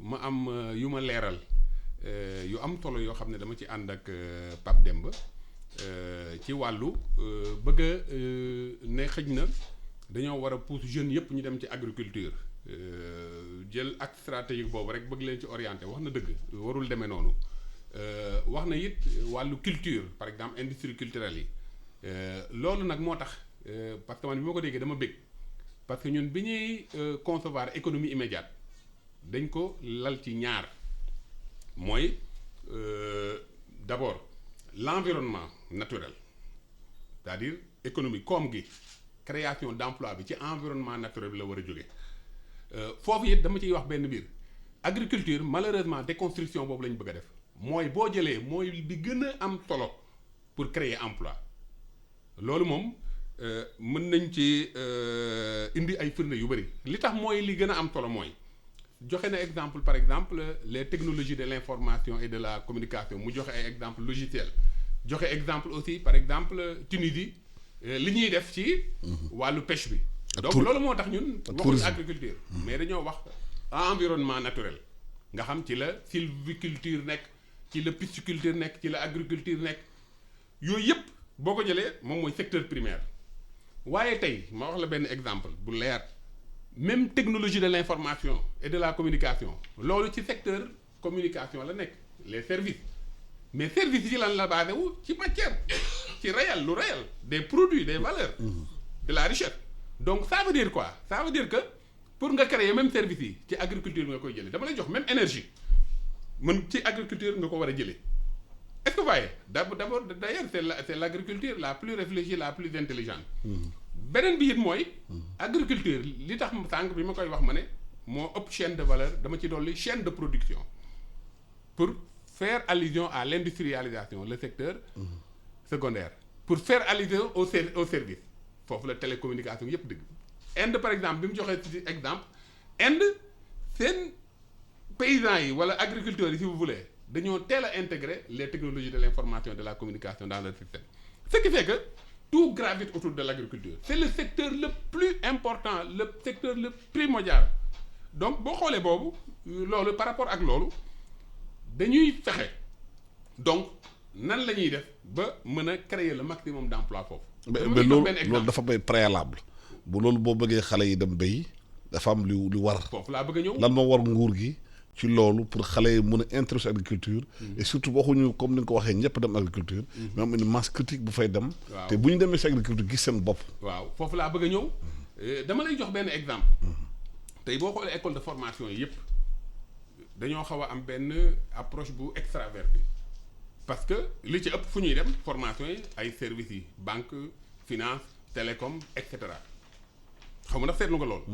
ma am yu ma leeral yu am solo yoo xam ne dama ci ànd ak Pape Demba ci wàllu bëgg a ne xëj na dañoo war a pousse jeunes yëpp ñu dem ci agriculture jël ak stratégique boobu rek bëgg leen ci orienté wax na dëgg warul demee noonu wax na it wàllu culture par exemple industrie culturelle yi loolu nag moo tax parce que man bi ma ko déggee dama bëgg parce que ñun bi ñuy concevoir économie immédiate dañ ko lal ci ñaar mooy d'abord l'environnement naturel c'est-à-dire économie koom gi création d'emploi bi ci environnement naturel bi la war a jóge foofu it dama ciy wax benn biir agriculture malheureusement déconstruction boobu la ñu bëgg a def mooy boo jëlee mooy bi gën a am solo pour créer emploi loolu moom mën nañ ci indi ay firnde yu bëri li tax mooy li gën a am solo mooy joxe na exemple par exemple les technologies de l'information et de la communication mu joxe ay exemple logiciel joxe exemple aussi par exemple Tunisie li ñuy def ci wàllu pêche bi donc loolu moo tax ñun waxuñu agriculture mais dañoo wax environnement naturel nga xam ci la sylviculture nekk ci la pisciculture nekk ci la agriculture nekk yooyu yëpp boo ko jëlee moom mooy secteur primaire waaye tey ma wax la benn exemple bu leer même technologie de l'information et de la communication loolu ci secteur communication la nekk les services mais services yi lan la basé wu ci matière ci réel lu réel des produits des valeurs de la richesse donc ça veut dire quoi ça veut dire que pour nga créer même service yi ci agriculture nga koy jëlee dama lay jox même énergie mën ci agriculture nga ko war a jëlee est-ce que vous voyez d'abord d'ailleurs c'est l'agriculture la plus réfléchie la plus intelligente beneen bi it mooy agriculture li tax sànq bi ma koy wax ma ne moo ëpp chaîne de valeur dama ci dolli chaîne de production pour faire allusion à l'industrialisation le secteur secondaire pour faire allusion au service foofu la télécommunication yëpp dëgg Inde par exemple bi mu joxee ci exemple Inde seen paysans yi wala agriculteurs yi si vous voulez dañoo teel a intégrer les technologies de l'information et de la communication dans leur système ce qui fait que tout gravite autour de l'agriculture c'est le secteur le plus important le secteur le primordial donc boo xoolee boobu loolu par rapport ak loolu dañuy fexe donc nan la ñuy def ba mën a créer le maximum d'emploi foofu. mais loolu dafa bay préalable bu loolu boo bëggee xale yi dem béy dafa am lu war. foofu laa bëgg a ñëw lan moo war nguur gi ci loolu pour xale yi mën a intéresser agriculture. et surtout waxuñu comme ni nga ko waxee ñëpp dem agriculture. mais am une masse critique bu fay dem. te bu ñu demee si agriculture gis seen bopp. waaw foofu laa bëgg a ñëw dama lay jox benn exemple. tey boo xoolee école de formation yi yëpp dañoo xaw a am benn approche bu extravertie parce que li ci ëpp fu ñuy dem formation yi ay services yi banque finance télécom et cetera xam nga ndax seetlu nga loolu.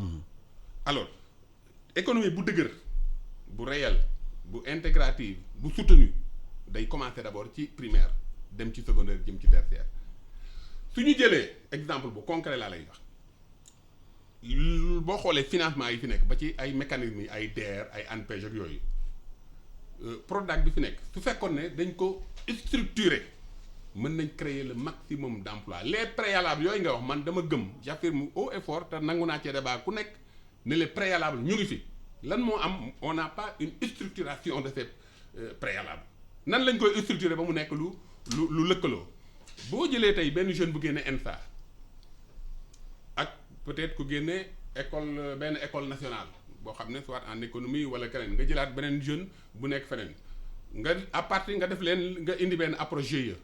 alors économie bu dëgër bu réel bu intégrative bu soutenue day commencer d'abord ci primaire dem ci secondaire jëm ci tertiaire su ñu jëlee exemple bu concret laa lay wax boo xoolee financement yi fi nekk ba ci ay mécanismes yi ay DER ay ANPEJ ak yooyu Prodac bi fi nekk su fekkoon ne dañ ko structurer mën nañ créer le maximum d'emploi les préalables yooyu nga wax man dama gëm j'affirme haut et fort te nangu naa cee débat ku nekk ne les préalables ñu ngi fi lan moo am on n'a pas une structuration de ces préalables nan lañ koy structurer ba mu nekk lu lëkkaloo boo jëlee tey benn jeune bu génne ENSA ak peut-être ku génne école benn école nationale boo xam ne soit en économie wala keneen nga jëlaat beneen jeune bu nekk feneen nga à partir nga def leen nga indi benn approche GIE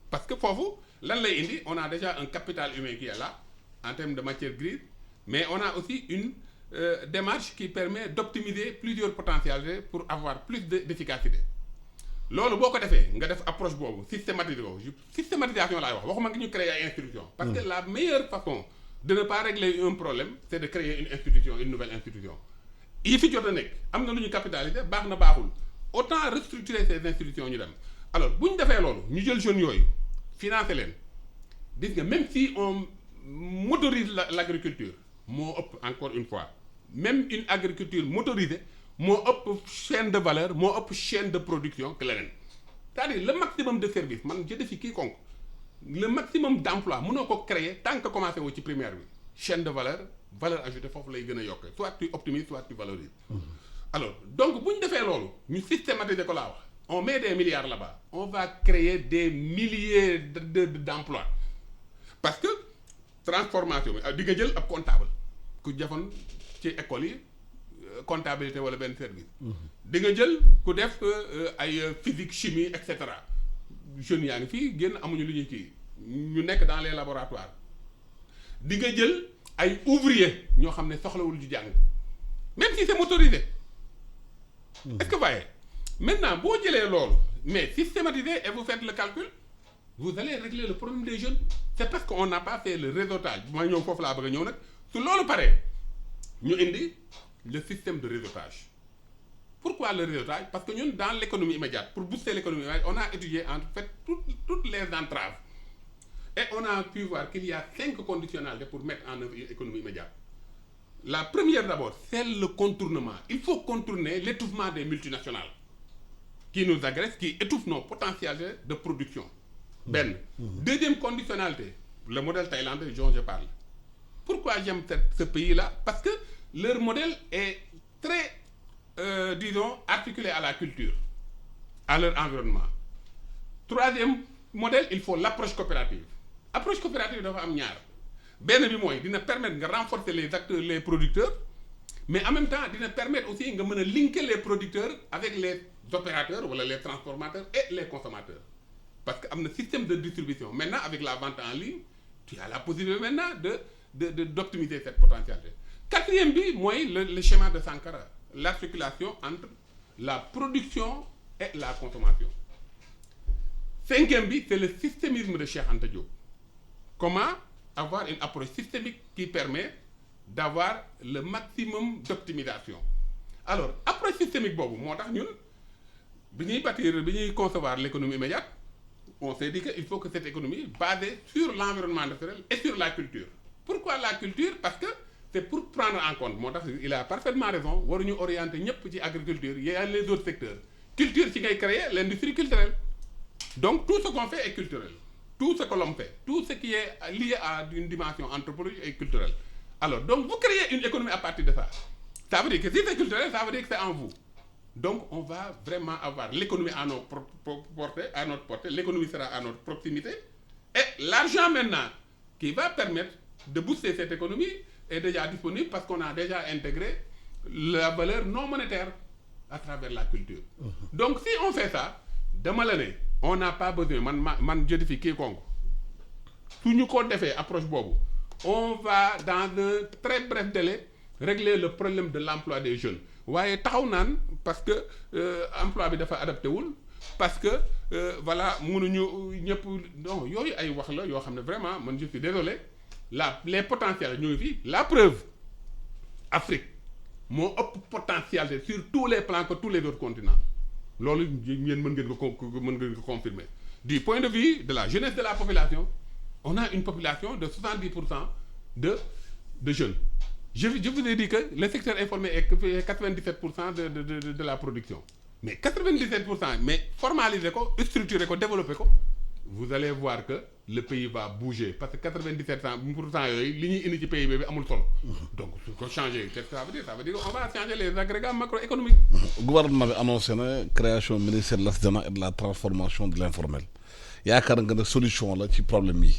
parce que foofu lan lay indi on a déjà un capital humain qui est là en termes de matière grise mais on a aussi une démarche qui permet d'optimiser plusieurs potentialités pour avoir plus d'efficacité loolu boo ko defee nga def approche boobu systématisation laay wax waxuma nga ñu créer ay institutions parce que la meilleure façon de ne pas régler un problème c'est de créer une institution une nouvelle institution yi fi jot a nekk am na lu ñu capitaliser baax na baaxul autant restructurer ces institutions ñu dem alors bu ñu defee loolu ñu jël jeunes yooyu financer leen gis nga même si on motorise l'agriculture moo ëpp encore une fois même une agriculture motorisée moo ëpp chaîne de valeur moo ëpp chaîne de production que leneen c'est-à-dire le maximum de service man je défie quiconque le maximum d'emploi mënoo ko créer tant que commencé wu ci primaire bi chaîne de valeur ajoutée foofu lay gën a yokkee soit tu optimises soit tu valorises alors donc bu ñu defee loolu ñu systématiser ko laa wax on met des milliards là-bas on va créer des milliers d'emplois parce que transformation bi di nga jël ab comptable ku jafoon ci école yi comptabilité wala benn service di nga jël ku def ay physique chimie et cetera jeunes yaa ngi fii génn amuñu lu ñuy kii ñu nekk dans les laboratoires di nga jël ay ouvriers ñoo xam ne soxlawul ju jàng même si c'est motorisé est-ce que vous voyez maintenant boo jëlee loolu mais systématisé et vous faites le calcul vous allez régler le problème des jeunes c'est parce qu'on n'a pas fait le réseautage bu ma ñëw foofu laa bëgg a ñëw nag su loolu paree ñu indi le système de réseautage pourquoi le réseautage parce que ñun dans l'économie immédiate pour booster l'économie immédiate on a étudié en fait toutes les entraves et on a pu voir qu'il y a 5 conditionnalités pour mettre en œuvre une économie immédiate la première d'abord c'est le contournement il faut contourner l'étouffement des multinationales qui nous agressent qui étouffent nos potentialités de production benn deuxième conditionnalité le modèle thaïlandais dont je parle pourquoi j'aime ce pays-là parce que leur modèle est très disons articulé à la culture à leur environnement troisième modèle il faut l'approche coopérative dafa am ñaar benn bi mooy dina permettre nga renforcer les acteurs les producteurs mais en même temps dina permettre aussi nga mën a linker les producteurs avec les opérateurs wala les transformateurs et les consommateurs parce que am na système de distribution maintenant avec la vente en ligne tu as la possibilité maintenant d'optimiser cette potentialité quatrième bi mooy le schéma de Sankara l'articulation entre la production et la consommation cinquième bi c'est le systémisme de Cheikh Anta Diop comment avoir une approche systémique qui permet d'avoir le maximum d'optimisation alors approche systémique boobu moo tax ñun bi ñuy concevoir l'économie immédiate on s'est dit que il faut que cette économie basée sur l'environnement naturel et sur la culture pourquoi la culture parce que c'est pour prendre en compte moo tax il a parfaitement raison waruñu orienter ñëpp ci agriculture y a les autres secteurs culture ci ngay créer l'industrie culturelle donc tout ce qu'on fait est culturel tout ce que l'on fait tout ce qui est lié à une dimension anthropologique est culturel alors donc vous créez une économie à partir de ça ça veut dire que si c'est culturel ça veut dire que c'est en vous donc on va vraiment avoir l'économie à notre portée l'économie sera à notre proximité et l'argent maintenant qui va permettre de booster cette économie est déjà disponible parce qu'on a déjà intégré la valeur non monétaire à travers la culture donc si on fait ça dama la ne on n'a pas besoin man je défie quiconque su ñu ko defee approche boobu on va dans un très bref délai régler le problème de l'emploi des jeunes waaye taxaw naan parce que emploi bi dafa adapté wul parce que voilà mënuñu ñëpp non yooyu ay wax la yoo xam ne vraiment man je suis désolé les potentiels ñu ngi fi la preuve Afrique moo ëpp potentialité sur tous les plans que tous les autres continents loolu yéen mën ngeen ko confirmer du point de vue de la jeunesse de la population on a une population de 70% de jeunes je vous ai dit que le secteur informel est 97% de la production mais 97% mais formaliser ko structurer ko développer ko vous allez voir que le pays va bouger parce que 97% yooyu li ñuy indi ci PIB bi amul solo donc su ko changer qu'est-ce que ça veut dire on va changer les agrégats macroéconomiques. gouvernement bi annoncé na création ministère de l'artisanat et de la transformation de l'informel yaakaar nga ne solution la ci problème yi.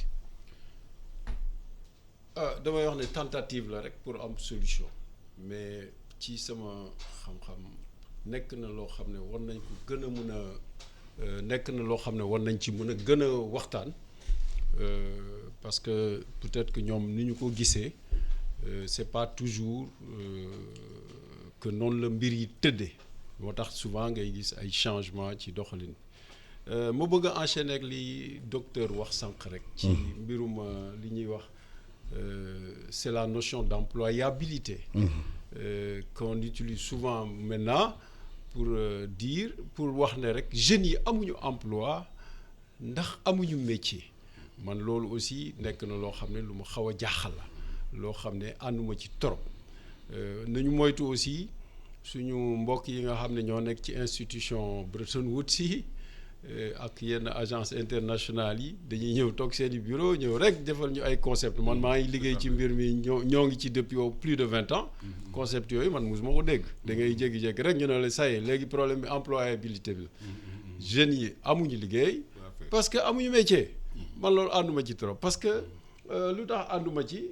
damay wax ne tentative la rek pour am solution mais ci sama xam-xam nekk na loo xam ne war nañ ko gën a mën a nekk na loo xam ne war nañ ci mën a gën a waxtaan parce que peut-être que ñoom ni ñu ko gisee c'est pas toujours que noonu la mbir yi tëddee moo tax souvent ngay gis ay changements ci doxalin ma bëgg a enchaîner ak li docteur wax sànq rek. ci mbirum li ñuy wax. C'est la notion d'employabilité qu'on utilise souvent maintenant pour wax ne rek jeunes yi amuñu emploi ndax amuñu métier man loolu aussi nekk na loo xam ne lu ma xaw a jaaxal la loo xam ne ànduma ci trop nañu moytu aussi suñu mbokk yi nga xam ne ñoo nekk ci institution Bretton Woods yi ak yenn agence internationale yi dañuy ñëw toog seeni bureau ñëw rek defal ñu ay concept man maa ngi liggéey ci mbir mi ñoo ngi ci depuis plus de 20 ans concept yooyu man mosuma ko dégg da ngay jékki-jékki rek ñu ne la ça y est léegi problème bi employabilité bi la jeunes yi amuñu liggéey parce que amuñu métier man loolu ànduma ci trop parce que lu tax ànduma ci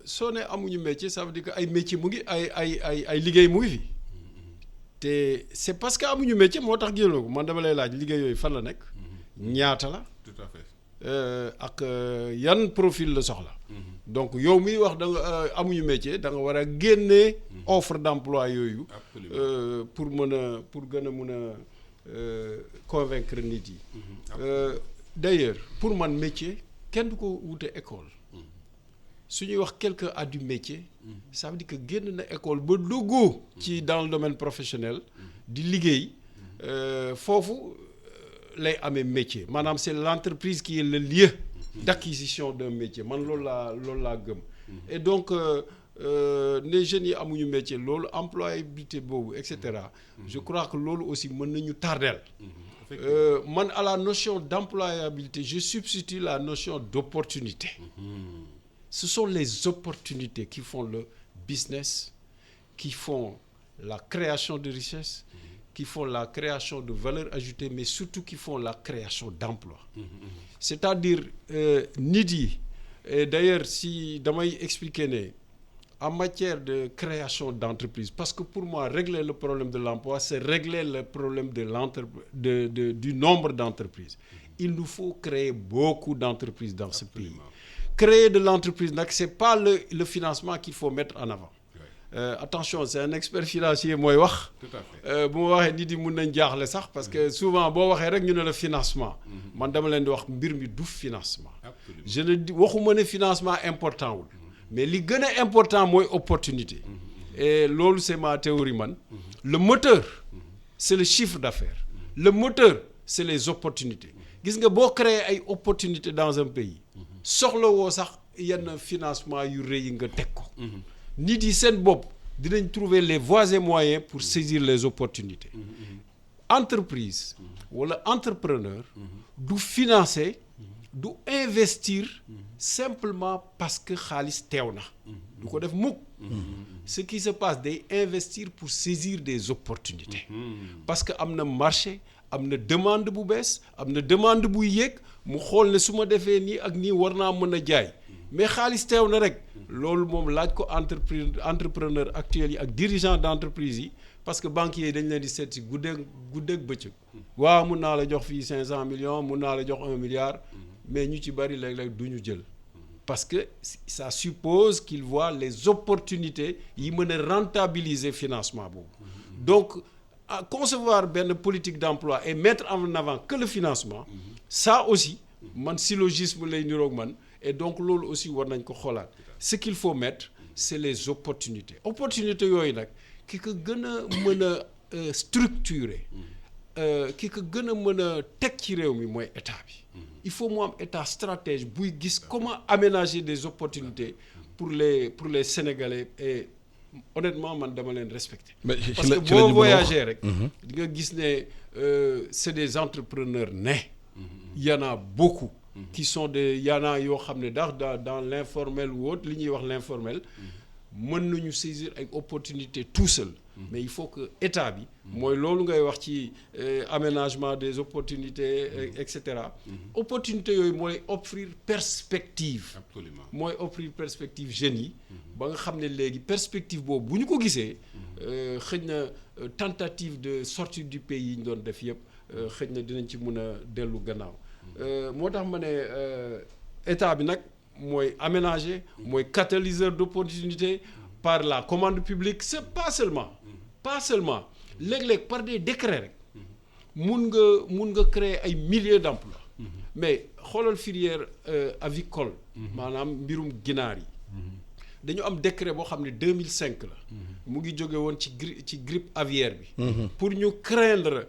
soo ne amuñu métier ça veut dire que ay métier mu ngi ay liggéey mu ngi fi te c'est parce que amuñu métier moo tax génnoo ko man dama lay laaj liggéey yooyu fan la nekk ñaata la tout à fait ak yan profil la soxla donc yow miy wax da nga amuñu métier da nga war a génnee offre d'emploi yooyu pour gën a mën a convaincre nit yi d'ailleurs pour man métier kenn du ko wute école su ñuy wax quelqu'un a du métier ça veut dire que génn na école ba dugg ci dans le domaine professionnel di liggéey foofu lay amee métier maanaam c'est l'entreprise qui est le lieu d'acquisition d'un métier man loolu laa gëm et donc les jeunes yi amuñu métier loolu employabilité boobu et cetera je crois que loolu aussi mën nañu tardeel man à la notion d'employabilité je substitue la notion d'opportunité ce sont les opportunités qui font le business qui font la création de richesse qui font la création de valeur ajoutée mais surtout qui font la création d'emploi c'est-à-dire nit yi et d'ailleurs si damay expliquer ne en matière de création d'entreprise parce que pour moi régler le problème de l'emploi c'est régler le problème du nombre d'entreprises il nous faut créer beaucoup d'entreprises dans ce pays créer de l'entreprise nag c'est pas le financement qu'il faut mettre en avant attention c'est un expert financier mooy wax bu ma waxee nit yi mun nañ jaaxle sax parce que souvent boo waxee rek ñu ne la financement man dama leen di wax mbir mi du financement je ne waxuma ne financement important wul mais li gën a important mooy opportunité et loolu c'est ma théorie man le moteur c'est le chiffre d'affaires le moteur c'est les opportunités gis nga boo créer ay opportunités dans un pays soxla woo sax yenn financement yu rëy yi nga teg ko nit yi seen bopp dinañ trouver les voies et moyens pour saisir les opportunités entreprise wala entrepreneur du financer du investir simplement parce que xaalis teew na du ko def mukk ce qui se passe day investir pour saisir des opportunités parce que am na marché am na demande bu bees am na demande buy yéeg mu xool ne su ma defee nii ak nii war naa mën a jaay mais xaalis teew na rek loolu moom laaj ko entrepreneur actuel yi ak dirigeant d'entreprise yi parce que banquiers yi dañ leen di seet si guddeeg bëccëg waaw mun naa la jox fii 500 millions mun naa la jox 1 milliard mais ñu ci bari léeg-léeg du ñu jël parce que ça suppose qu'ils voient les opportunités yi mën a rentabiliser financement boobu donc à concevoir benn politique d'emploi et mettre en avant que le financement ça aussi man syllogisme lay niroog man et donc loolu aussi war nañ ko xoolaat ce qu'il faut mettre c'est les opportunités yooyu nag ki ko gën a mën a structurer ki ko gën a mën a teg ci réew mi mooy état bi il faut mu am état stratège buy gis comment aménager des opportunités pour les Sénégalais et honnêtement man dama leen respecter parce que boo voyager rek di nga gis ne c'est des entrepreneurs nés il y en a beaucoup qui sont des y en a yoo xam ne dans l'informel ou autre li ñuy wax l'informel mën nañu saisir ay opportunités tout seul mais il faut que état bi mooy loolu ngay wax ci aménagement des opportunités et cetera opportunités yooyu mooy offrir perspective absolument mooy offrir perspective jeunes yi ba nga xam ne léegi perspective boobu bu ñu ko gisee xëy na tentative de sortie du pays yi ñu doon def yëpp xëy na dinañ ci mën a dellu gannaaw moo tax ma ne état bi nag mooy aménager mooy catalyseur d'opportunités par la commande publique c'est pas seulement léeg-léeg par des décrets rek mun nga créer ay milliers d'emplois mais xoolal filière avicole maanaam mbirum ginaar yi dañu am décret boo xam ne 2005 la. mu ngi jóge woon ci grippe aviaire bi. pour ñu craindre.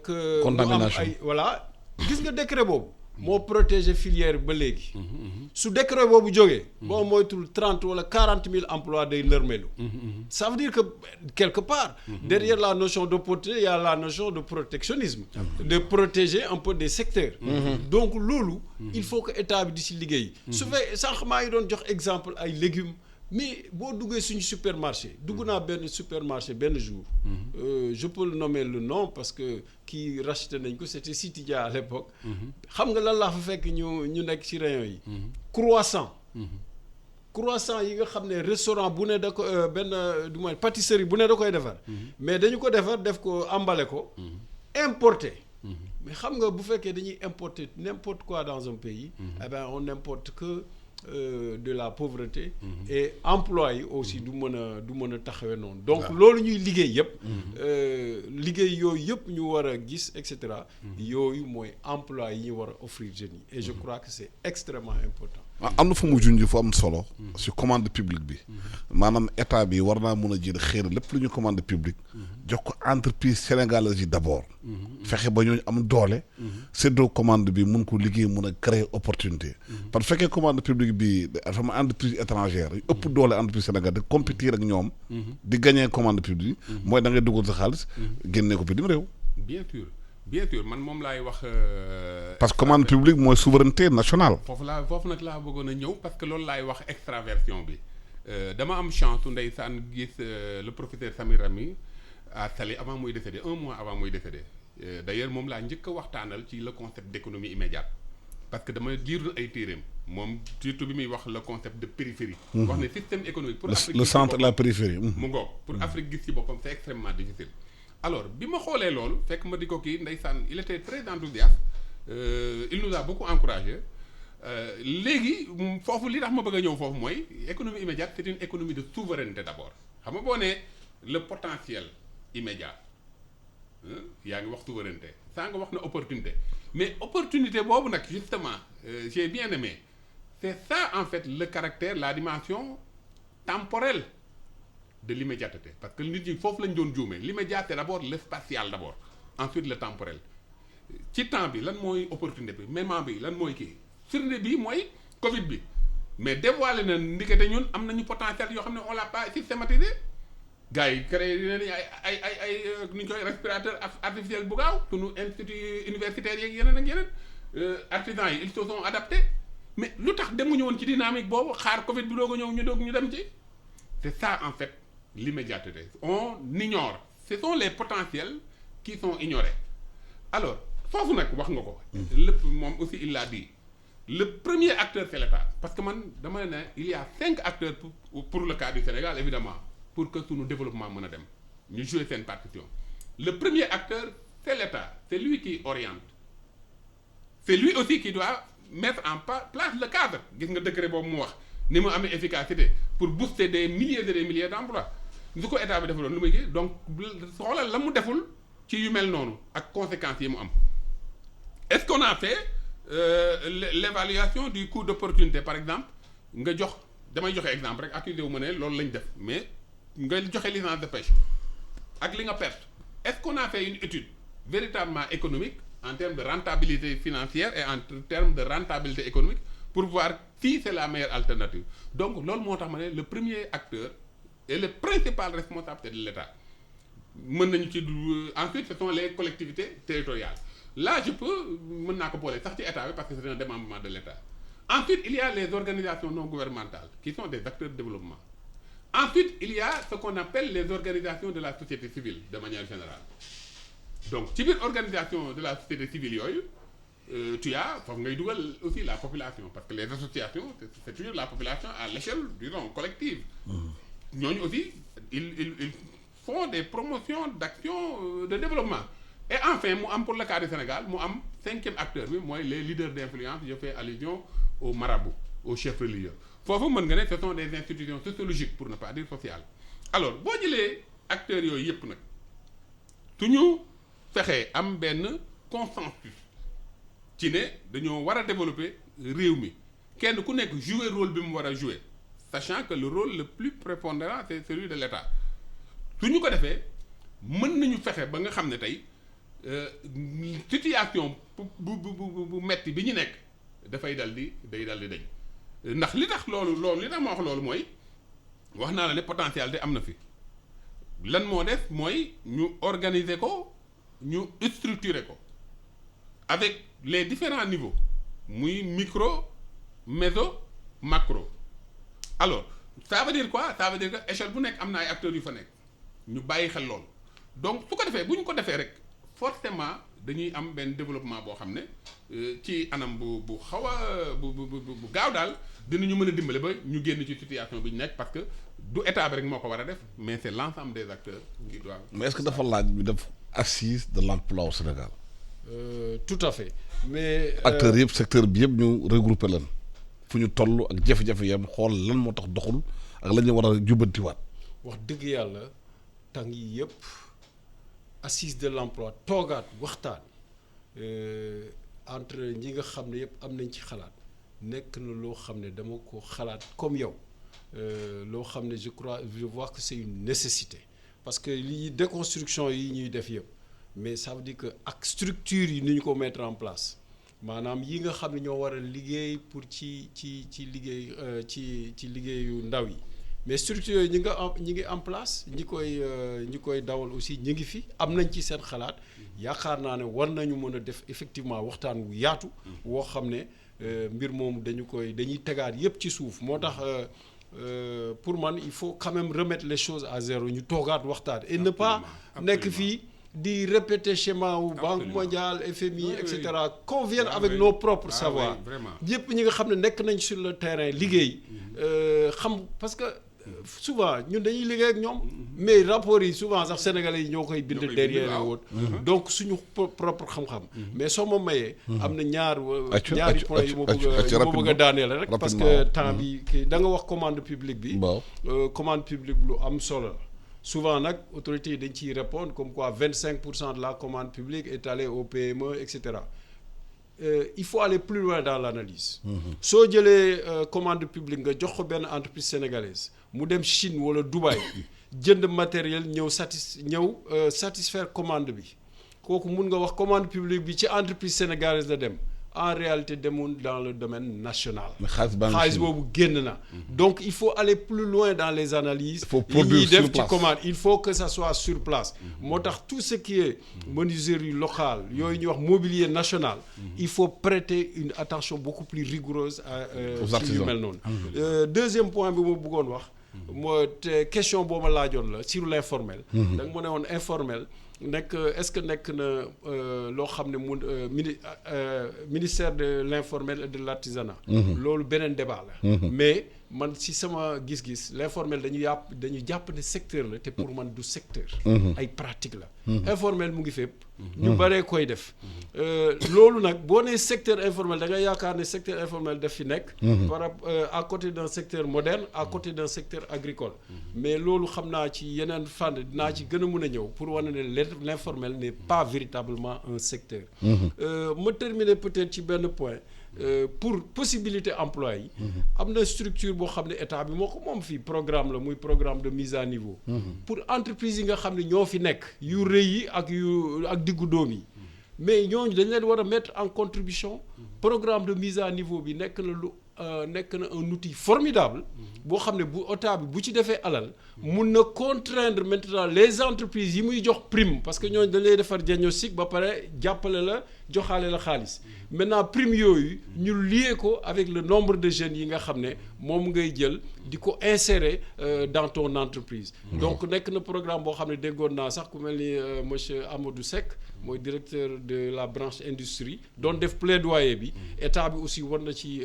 que contamination mu am ay voilà gis nga décret boobu. moo protéger filière bi ba léegi. su décret boobu jógee. boo moytul 30 wala 40 000 emplois day nërmelu. ça veut dire que quelque part. derrière la notion d'opportunité il y a la notion de protectionnisme. de protéger un peu des secteurs. donc loolu. il faut que état bi di si liggéey. su fekkee sànq maa ngi doon jox exemple ay légumes. mais boo duggee suñu supermarché dugg naa benn supermarché benn jour. Je peux le nommer le nom parce que kii racheté nañ ko c'était Citidia à l'époque. xam nga lan laa fa fekk ñu nekk ci rayon yi. croissant. croissant yi nga xam ne restaurant bu ne da ko benn du moins pâtisserie bu ne da koy defar. mais dañu ko defar def ko emballé ko. importé. mais xam nga bu fekkee dañuy importer n'importe quoi dans un pays. eh ben on n'importe que. De la pauvreté. Et emploi yi aussi du mën a taxawee noonu. donc loolu ñuy liggéey yëpp. liggéey yooyu yëpp ñu war a gis et cetera. yooyu mooy emploi yi ñu war a offrir jeunes yi. et je crois que c'est extrêmement important. am na fu mu junj fu am solo. ci commande publique bi. maanaam état bi war naa mën a jël xëy na lépp lu ñu commande publique. jox ko entreprise sénégalaise yi d'abord. fexe ba ñooñu am doole. séddoo commande bi mun ko liggéey mun a créer opportunité. parce que fekkee commande publique bi dafa am entreprise étrangère yu ëpp doole entreprise sénégalaise di compétir ak ñoom. di gagner commande publique. mooy da ngay dugal sa xaalis génnee ko bitim réew. bien sûr man moom laay wax. parce que commande publique mooy souveraineté nationale. foofu nag laa bëggoon a ñëw parce que loolu laay wax extraversion bi dama am chance ndeysaan gis le professeur Samir Rami à Saly avant muy décédé 1 mois avant muy décédé d'ailleurs moom laa njëkk a waxtaanal ci le concept d'économie immédiate parce que dama liir ay téeréem moom surtout bi muy wax le concept de périphérie. wax ne système économique. pour Afrique le centre et la périphérie. mu ngoog pour Afrique gis ci boppam c'est extrêmement difficile. alors bi ma xoolee loolu fekk ma di ko kii ndeysaan il était très enthousiaste il nous a beaucoup encouragé léegi foofu li tax ma bëgg a ñëw foofu mooy économie immédiate c'est une économie de souveraineté d'abord xam nga boo nee le potentiel immédiat yaa ngi wax souveraineté saa nga wax na opportunité mais opportunité boobu nag justement j'ai bien aimé c'est ça en fait le caractère la dimension temporelle de l'immédiateté parce que nit ñi foofu lañ doon juumee l'immédiat c'est d'abord le spatial d'abord ensuite le temporel ci temps bi lan mooy opportunité bi moment bi lan mooy kii firnde bi mooy Covid bi mais dévoilé na ndikete ñun am nañu potentiel yoo xam ne on l'a pas systématisé gars yi créé nañu ay nu ñu koy respirateur artificiel bu gaaw sunu institut universitaire yeeg yeneen ak yeneen artisans yi ils se sont adaptés mais lu tax demuñu woon ci dynamique boobu xaar Covid bi doog a ñëw ñu dem ci c'est ça en fait l'immédiateté on ignore ce sont les potentiels qui sont ignorés alors foofu nag wax nga ko lépp moom aussi il l'a dit le premier acteur c'est l'État parce que man dama ne il y a 5 acteurs pour le cas du Sénégal évidemment pour que sunu développement mën a dem ñu jouer seen partition le premier acteur c'est l'État c'est lui qui oriente c'est lui aussi qui doit mettre en place le cadre gis nga décret boobu mu wax ni mu amee efficacité pour booster des milliers et des milliers d'emplois su ko état bi defaloon lu muy kii donc xoolal la mu deful ci yu mel noonu ak conséquences yi mu am est-ce qu'on a fait l'évaluation du coût d'opportunité par exemple nga jox damay joxe exemple rek accusé wu ma ne loolu lañ def mais nga joxe licence de pêche ak li nga perte est-ce qu'on a fait une étude véritablement économique en termes de rentabilité financière et en termes de rentabilité économique pour voir si c'est la meilleure alternative donc loolu moo tax ma ne le premier acteur et le principal responsable c'est de l'État mën nañu ci ensuite ce sont les collectivités territoriales là je peux mën naa ko boole sax ci état bi parce que c'est un démembrement de l'État ensuite il y a les organisations non gouvernementales qui sont des acteurs de développement ensuite il y a ce qu'on appelle les organisations de la société civile de manière générale donc ci biir organisation de la société civile yooyu tu as foofu ngay dugal aussi la population parce que les associations c'est toujours la population à l'échelle disons collective ñooñu aussi ils font des promotions d'actions de développement et enfin mu am pour le cas du Sénégal mu am 5e acteur bi mooy les leaders d'influence je fais allusion aux marabouts aux chefs religieux foofu mën nga ne ce sont des institutions sociologiques pour ne pas dire sociales alors boo jëlee acteurs yooyu yëpp nag su ñu fexee am benn consensus ci ne dañoo war a développer réew mi kenn ku nekk jouer rôle bi mu war a jouer sachant que le rôle le plus prépondérant c'est celui de l'État su ñu ko defee mën nañu fexe ba nga xam ne tey situation bu metti bi ñu nekk day dal di dañ ndax li tax li tax ma wax loolu mooy wax naa la ne potentialité am na fi lan moo def mooy ñu organiser ko ñu structurer ko avec les différents niveaux muy micro méso macro alors ça veut dire quoi ça veut dire que échelle bu nekk am na ay acteurs yu fa nekk ñu bàyyi xel loolu donc su ko defee bu ñu ko defee rek forcément dañuy am benn développement boo xam ne ci anam bu xaw a bu gaaw daal dinañu mën a dimbale ba ñu génn ci situation bi ñu nekk parce que du état bi rek moo ko war a def mais c'est l'ensemble des acteurs qui doivent. mais est-ce que dafa laaj bi def assise de l'emploi au Sénégal. Tout à fait mais. acteurs yëpp secteur bi yëpp ñu regrouper leen fu ñu toll ak jafe-jafe yam xool lan moo tax doxul ak la ñu war a jubbantiwaat. wax dëgg yàlla tàng yi yëpp assise de l'emploi toogaat waxtaan entre ñi nga xam ne yëpp am nañ ci xalaat nekk na loo xam ne dama ko xalaat comme yow loo xam ne je vois que c'est une nécessité parce que lii déconstruction yi ñuy def yëpp mais ça veut dire que ak structure yi ni ñu ko mettre en place maanaam yi nga xam ne ñoo war a liggéey pour ci liggéey ci liggéeyu ndaw yi mais structure yooyu ñi ngi en place ñi koy dawal aussi ñi ngi fi am nañ ci seen xalaat yaakaar naa ne war nañu mën a def effectivement waxtaan wu yaatu woo xam ne mbir moom dañuy tegaat yépp ci suuf moo tax pour man il faut quand même remettre les choses à zéro ñu toogaat waxtaan et ne pas nekk fii di répéter schéma wu Banque mondiale FMI et cetera qu'on vienne avec nos propres savoirs yépp ñi nga xam ne nekk nañ sur le terrain liggéey xam parce que souvent ñun dañuy liggéey ak ñoom mais rapports yi souvent sax sénégalais yi ñoo koy bind derrière et autres donc suñu propre xam-xam mais soo ma mayee am na ñaari points yu ma bëgg a daaneel rek parce que temps bi kii da nga wax commande publique bi commande publique lu am solo la souvent nag autorités yi dañ ciy répondre comme quoi 25% de la commande publique est allée au PME et cetera il faut aller plus loin dans l'analyse soo jëlee commande publique nga jox ko benn entreprise sénégalaise mu dem Chine wala Dubaï jënd matériel ñëw satisfaire commande bi kooku mun nga wax commande publique bi ci entreprise sénégalaise la dem en réalité demoon dans le domaine national xaalis boobu génn na donc il faut aller plus loin dans les analyses yi ñuy def ci commande il faut que ça soit sur place moo tax tout ce qui est menuiserie locale yooyu ñuy wax mobilier national il faut prêter une attention beaucoup plus rigoureuse ci yu mel noonu deuxième point bi ma bëggoon wax moo te question boo ma laajoon la sur l'informel da nga ma ne woon informel nekk est-ce que nekk na loo xam ne ministère de l'informel et de l'artisanat loolu beneen débat la mais man si sama gis-gis l'informel dañu jàpp ne secteur la te pour man du secteur ay pratique la informel mu ngi fépp ñu baree koy def loolu nag boo nee secteur informel da nga yaakaar ne secteur informel daf fi nekk à côté d'un secteur moderne à côté d'un secteur agricole mais loolu xam naa ci yeneen fànn dinaa ci gën a mën a ñëw pour wane ne l'informel n'est pas véritablement un secteur ma terminer peut-être ci benn point pour possibilité emploi yi am na structure boo xam ne état bi moo ko moom fii programme la muy programme de mise à niveau pour entreprise yi nga xam ne ñoo fi nekk yu rëy yi ak diggu doom yi mais ñooñu dañ leen war a mettre en contribution programme de mise à niveau bi nekk na un outil formidable boo xam ne bu état bi bu ci defee alal mun na contraindre maintenant les entreprises yi muy jox prime parce que ñooñu dañ lay defar diagnostic ba pare jàppale la joxaale la xaalis maintenant prime yooyu ñu lié ko avec le nombre de jeunes yi nga xam ne moom ngay jël di ko insérer dans ton entreprise donc nekk na programme boo xam ne déggoon naa sax ku mel ni monsieur Amadou Seck mooy directeur de la branche industrie doon def plaidoyer bi état bi aussi war na ci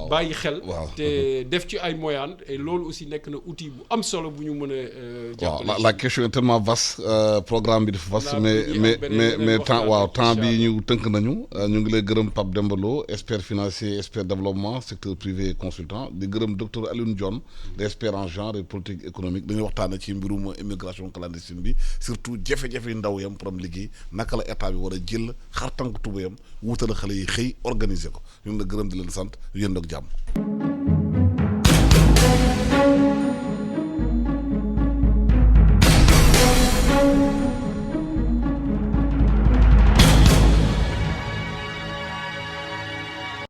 bàyyi xel te def ci ay moyens et loolu aussi nekk na outil bu am solo bu ñu mën a jàppale la question est tellement vaste programme bi dafa vaste mais temps bi ñu tënk nañu ñu ngi lay gërëm Pape Demba Lo expert financier expert développement secteur privé consultant di gërëm docteur Alioune Dione expert en genre et politique économique dañuy waxtaane ci mbirum immigration clandestine bi surtout jafe-jafe ndaw yam pour am liggéey naka la état bi war a jël xar tànk tubéyam wutal xale yi xëy organiser ko ñu ngi la gërëm di leen sant yéen ak jàmm